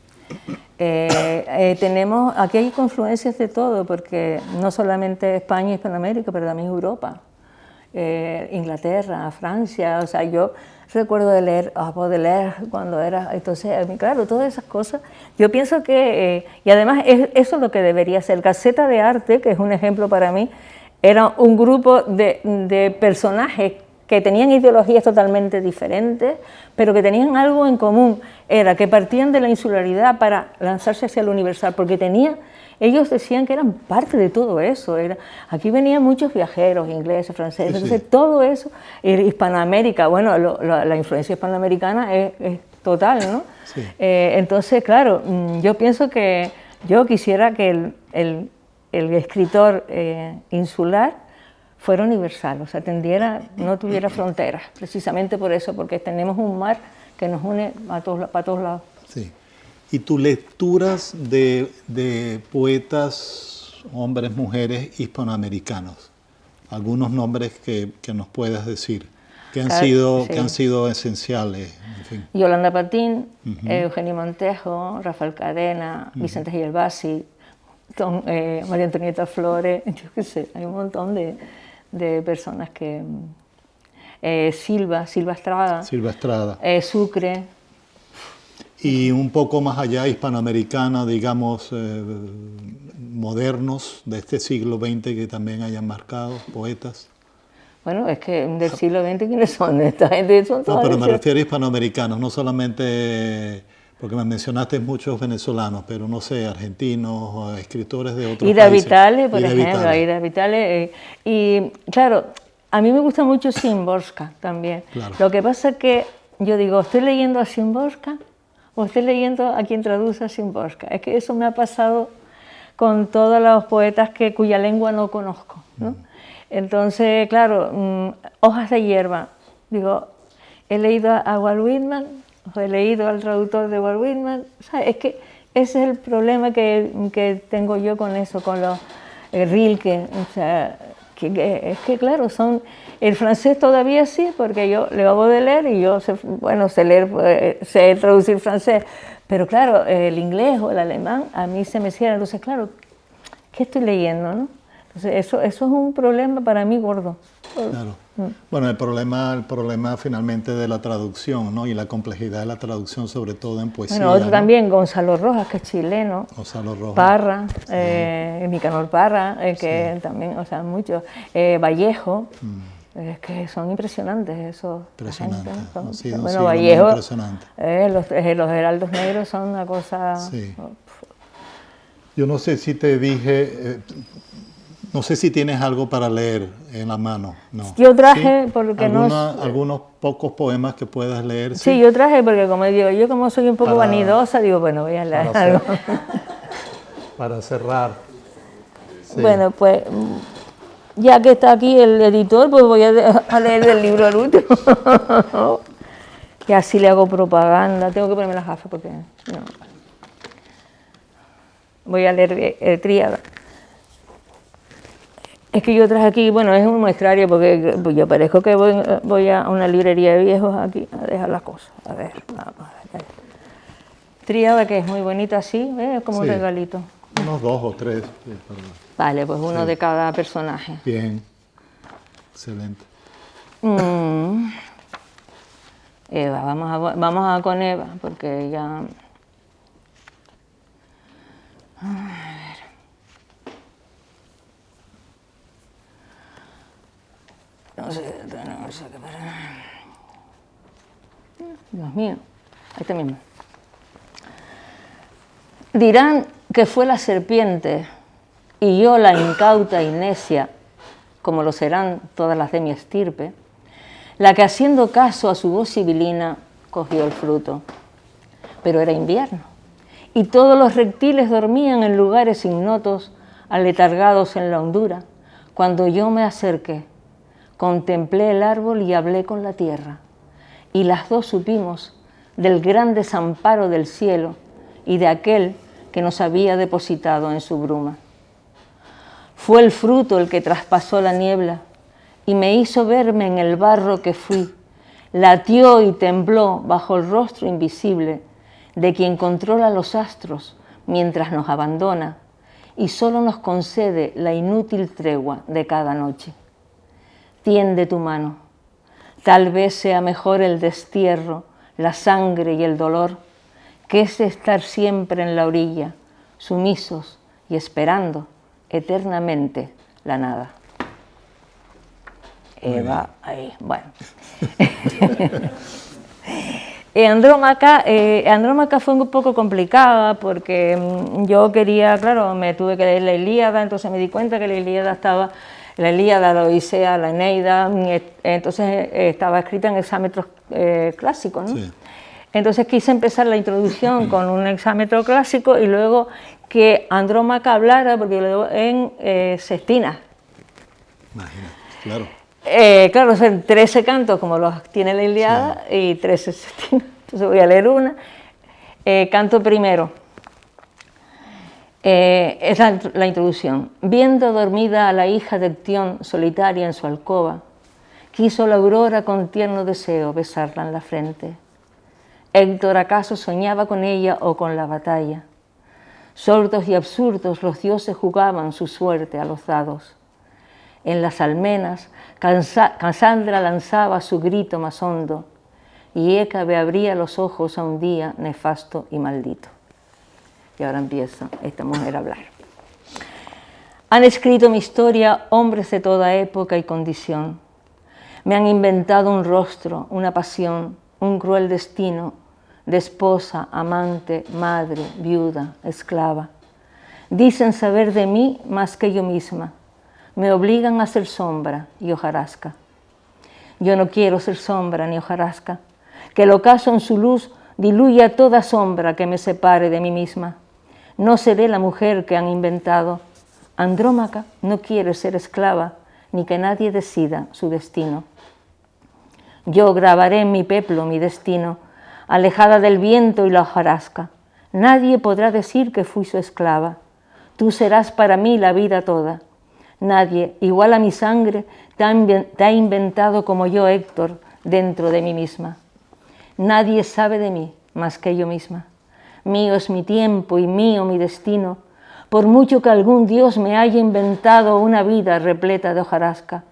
Aquí hay confluencias de todo, porque no solamente España y Hispanoamérica, pero también Europa, Inglaterra, Francia. O sea, yo recuerdo de leer a Baudelaire cuando era, entonces, claro, todas esas cosas. Yo pienso que, y además eso es lo que debería ser. Gaceta de Arte, que es un ejemplo para mí, era un grupo de personajes que tenían ideologías totalmente diferentes, pero que tenían algo en común, era que partían de la insularidad para lanzarse hacia lo universal, porque ellos decían que eran parte de todo eso. Aquí venían muchos viajeros, ingleses, franceses, entonces todo eso, Hispanoamérica, bueno, la influencia hispanoamericana es total, ¿no? Sí. Entonces, claro, yo pienso que yo quisiera que el escritor insular fuera universal, o sea, no tuviera fronteras, precisamente por eso, porque tenemos un mar que nos une para todos lados. Sí. ¿Y tus lecturas de poetas, hombres, mujeres hispanoamericanos? Algunos nombres que nos puedas decir, que han sido esenciales. En fin. Yolanda Patín, Eugenio Montejo, Rafael Cadena, Vicente Gil Bassi, María Antonieta Flores, yo qué sé, hay un montón de personas que... Silva Estrada. Sucre. Y un poco más allá, hispanoamericana, digamos, modernos de este siglo XX que también hayan marcado, poetas. Bueno, es que del siglo XX, ¿quiénes son? Esta gente son todas. No, pero me refiero a hispanoamericanos, no solamente... Porque me mencionaste muchos venezolanos, pero no sé, argentinos, escritores de otros países. Ida Vitale, por ejemplo, Ida Vitale. Y claro, a mí me gusta mucho Szymborska también. Claro. Lo que pasa es que yo digo, ¿estoy leyendo a Szymborska o estoy leyendo a quien traduce a Szymborska? Es que eso me ha pasado con todos los poetas cuya lengua no conozco, ¿no? Entonces, claro, Hojas de hierba. Digo, he leído a Walt Whitman, he leído al traductor de Walt Whitman. O sea, es que ese es el problema que tengo yo con eso, con los Rilke. O sea, es que claro, el francés todavía sí, porque yo leo a Baudelaire y yo sé traducir francés, pero claro, el inglés o el alemán a mí se me cierra. Entonces, claro, ¿qué estoy leyendo, no? Entonces eso es un problema para mí gordo. Claro. Bueno, el problema finalmente de la traducción, ¿no? Y la complejidad de la traducción, sobre todo en poesía. Bueno, otro ¿no? Gonzalo Gonzalo Rojas, que es chileno. Gonzalo Rojas. Parra, Nicanor Parra, que también, o sea, muchos. Vallejo, que son impresionantes esos. Impresionante. Bueno, Vallejo, impresionante. Los heraldos negros son una cosa... Sí. Yo no sé si te dije... No sé si tienes algo para leer en la mano. No. Yo traje, ¿sí? Porque algunos pocos poemas que puedas leer. Sí, yo traje porque, como digo, yo como soy un poco vanidosa, digo, bueno, voy a leer algo. Para cerrar. Sí. Bueno, pues, ya que está aquí el editor, pues voy a leer del libro el último. Y así le hago propaganda. Tengo que ponerme las gafas porque no. Voy a leer Tríada. Es que yo traje aquí, bueno, es un muestrario porque yo parezco que voy a una librería de viejos aquí a dejar las cosas. A ver, vamos a ver. Tríada, que es muy bonita así, ¿ves? Como un regalito. Unos 2 o 3. Sí, vale, pues uno de cada personaje. Bien, excelente. Eva, vamos a con Eva, porque ya... A ver. No sé qué para... Dios mío, este mismo. Dirán que fue la serpiente y yo la incauta y necia, como lo serán todas las de mi estirpe, la que haciendo caso a su voz sibilina cogió el fruto. Pero era invierno y todos los reptiles dormían en lugares ignotos, aletargados en la hondura, cuando yo me acerqué. Contemplé el árbol y hablé con la tierra, y las dos supimos del gran desamparo del cielo y de aquel que nos había depositado en su bruma. Fue el fruto el que traspasó la niebla y me hizo verme en el barro que fui, latió y tembló bajo el rostro invisible de quien controla los astros mientras nos abandona y solo nos concede la inútil tregua de cada noche. Tiende tu mano, tal vez sea mejor el destierro, la sangre y el dolor, que es estar siempre en la orilla, sumisos y esperando eternamente la nada. Eva, ahí, bueno. Andrómaca fue un poco complicada porque yo quería, claro, me tuve que leer la Ilíada, entonces me di cuenta que la Ilíada, la Odisea, la Eneida, entonces estaba escrita en hexámetros clásicos, ¿no? Sí. Entonces quise empezar la introducción con un hexámetro clásico y luego que Andrómaca hablara, porque luego en sextina. Imagínate, claro. Claro, son 13 cantos como los tiene la Ilíada, sí. Y 13 sextinas. Entonces voy a leer una. Canto primero. Es la introducción. Viendo dormida a la hija de Actión solitaria en su alcoba, quiso la aurora con tierno deseo besarla en la frente. Héctor acaso soñaba con ella o con la batalla. Sordos y absurdos los dioses jugaban su suerte a los dados. En las almenas, Casandra lanzaba su grito más hondo, y Hécabe abría los ojos a un día nefasto y maldito. Y ahora empieza esta mujer a hablar. Han escrito mi historia hombres de toda época y condición. Me han inventado un rostro, una pasión, un cruel destino, de esposa, amante, madre, viuda, esclava. Dicen saber de mí más que yo misma. Me obligan a ser sombra y hojarasca. Yo no quiero ser sombra ni hojarasca. Que el ocaso en su luz diluya toda sombra que me separe de mí misma. No seré la mujer que han inventado. Andrómaca no quiere ser esclava, ni que nadie decida su destino. Yo grabaré en mi peplo mi destino, alejada del viento y la hojarasca. Nadie podrá decir que fui su esclava. Tú serás para mí la vida toda. Nadie, igual a mi sangre, te ha inventado como yo, Héctor, dentro de mí misma. Nadie sabe de mí más que yo misma. Mío es mi tiempo y mío mi destino, por mucho que algún dios me haya inventado una vida repleta de hojarasca.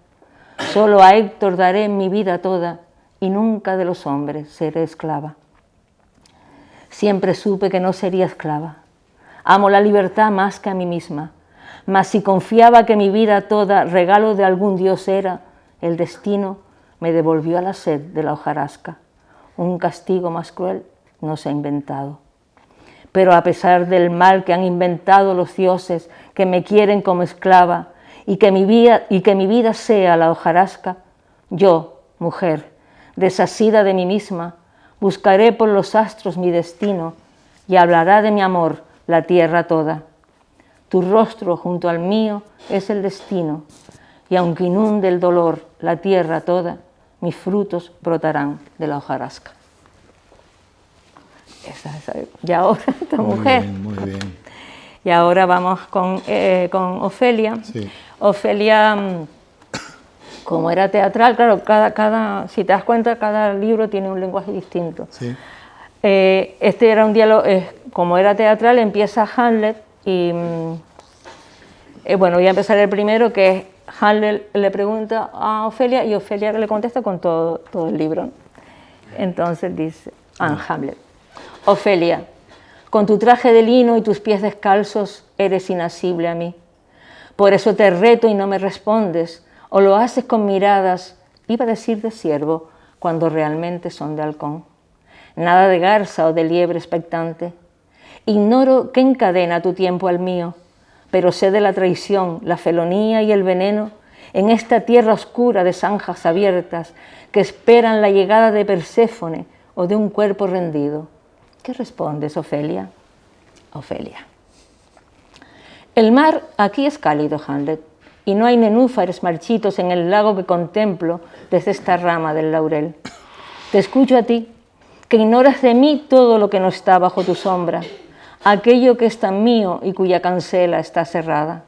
Solo a Héctor daré mi vida toda y nunca de los hombres seré esclava. Siempre supe que no sería esclava. Amo la libertad más que a mí misma, mas si confiaba que mi vida toda regalo de algún dios era, el destino me devolvió a la sed de la hojarasca. Un castigo más cruel no se ha inventado. Pero a pesar del mal que han inventado los dioses que me quieren como esclava y que mi vida sea la hojarasca, yo, mujer, desasida de mí misma, buscaré por los astros mi destino y hablará de mi amor la tierra toda. Tu rostro junto al mío es el destino y aunque inunde el dolor la tierra toda, mis frutos brotarán de la hojarasca. Esa. Y ahora esta mujer. Muy bien. Y ahora vamos con Ofelia. Sí. Ofelia, como era teatral, claro, si te das cuenta, cada libro tiene un lenguaje distinto. Sí. Este era un diálogo, como era teatral, empieza Hamlet y bueno, voy a empezar el primero, que es Hamlet le pregunta a Ofelia y Ofelia le contesta con todo el libro. Entonces dice, Hamlet, Ofelia, con tu traje de lino y tus pies descalzos eres inasible a mí. Por eso te reto y no me respondes, o lo haces con miradas, iba a decir de ciervo, cuando realmente son de halcón. Nada de garza o de liebre expectante. Ignoro qué encadena tu tiempo al mío, pero sé de la traición, la felonía y el veneno en esta tierra oscura de zanjas abiertas que esperan la llegada de Perséfone o de un cuerpo rendido. ¿Qué respondes, Ofelia? Ofelia. El mar aquí es cálido, Hamlet, y no hay nenúfares marchitos en el lago que contemplo desde esta rama del laurel. Te escucho a ti, que ignoras de mí todo lo que no está bajo tu sombra, aquello que es tan mío y cuya cancela está cerrada.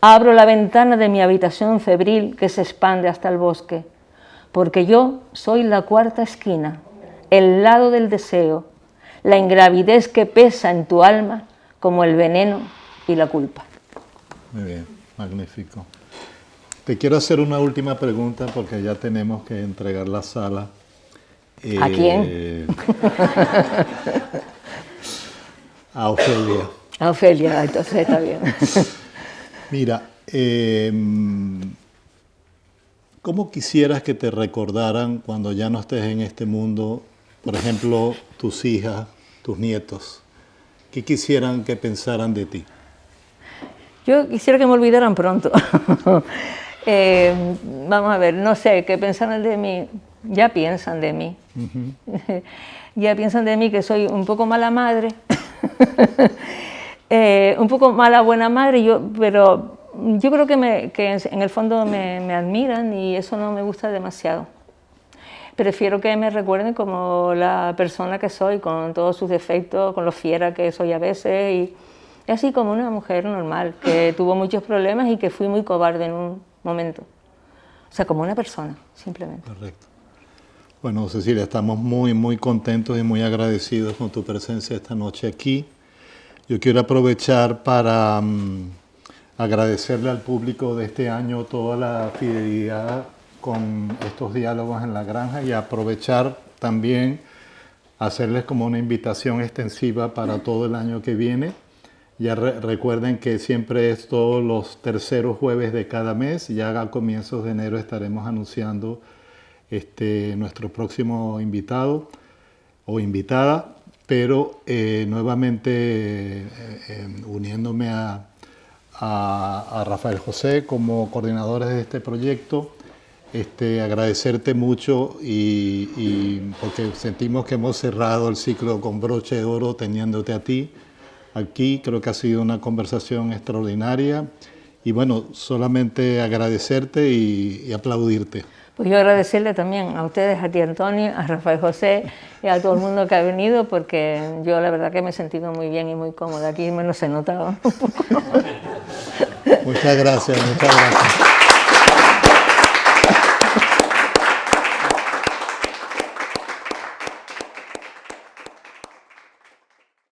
Abro la ventana de mi habitación febril que se expande hasta el bosque, porque yo soy la cuarta esquina, el lado del deseo, la ingravidez que pesa en tu alma como el veneno y la culpa. Muy bien, magnífico. Te quiero hacer una última pregunta porque ya tenemos que entregar la sala. ¿A quién? A Ofelia. A Ofelia, entonces está bien. Mira, ¿cómo quisieras que te recordaran cuando ya no estés en este mundo? Por ejemplo, tus hijas, tus nietos. ¿Qué quisieran que pensaran de ti? Yo quisiera que me olvidaran pronto. Vamos a ver, no sé, que pensaran de mí. Ya piensan de mí. Uh-huh. Ya piensan de mí que soy un poco mala madre, un poco mala buena madre, pero yo creo que en el fondo me admiran y eso no me gusta demasiado. Prefiero que me recuerden como la persona que soy, con todos sus defectos, con lo fiera que soy a veces, y así como una mujer normal, que tuvo muchos problemas y que fui muy cobarde en un momento. O sea, como una persona, simplemente. Correcto. Bueno, Cecilia, estamos muy, muy contentos y muy agradecidos con tu presencia esta noche aquí. Yo quiero aprovechar para agradecerle al público de este año toda la fidelidad con estos diálogos en la granja y aprovechar también hacerles como una invitación extensiva para todo el año que viene. Ya recuerden que siempre es todos los terceros jueves de cada mes. Ya a comienzos de enero estaremos anunciando nuestro próximo invitado o invitada, pero nuevamente uniéndome a Rafael José como coordinadores de este proyecto, agradecerte mucho y porque sentimos que hemos cerrado el ciclo con broche de oro teniéndote a ti aquí. Creo que ha sido una conversación extraordinaria y bueno, solamente agradecerte y aplaudirte. Pues yo agradecerle también a ustedes, a ti Antonio, a Rafael José y a todo el mundo que ha venido, porque yo la verdad que me he sentido muy bien y muy cómoda aquí, menos se notaba un poco. Muchas gracias, muchas gracias.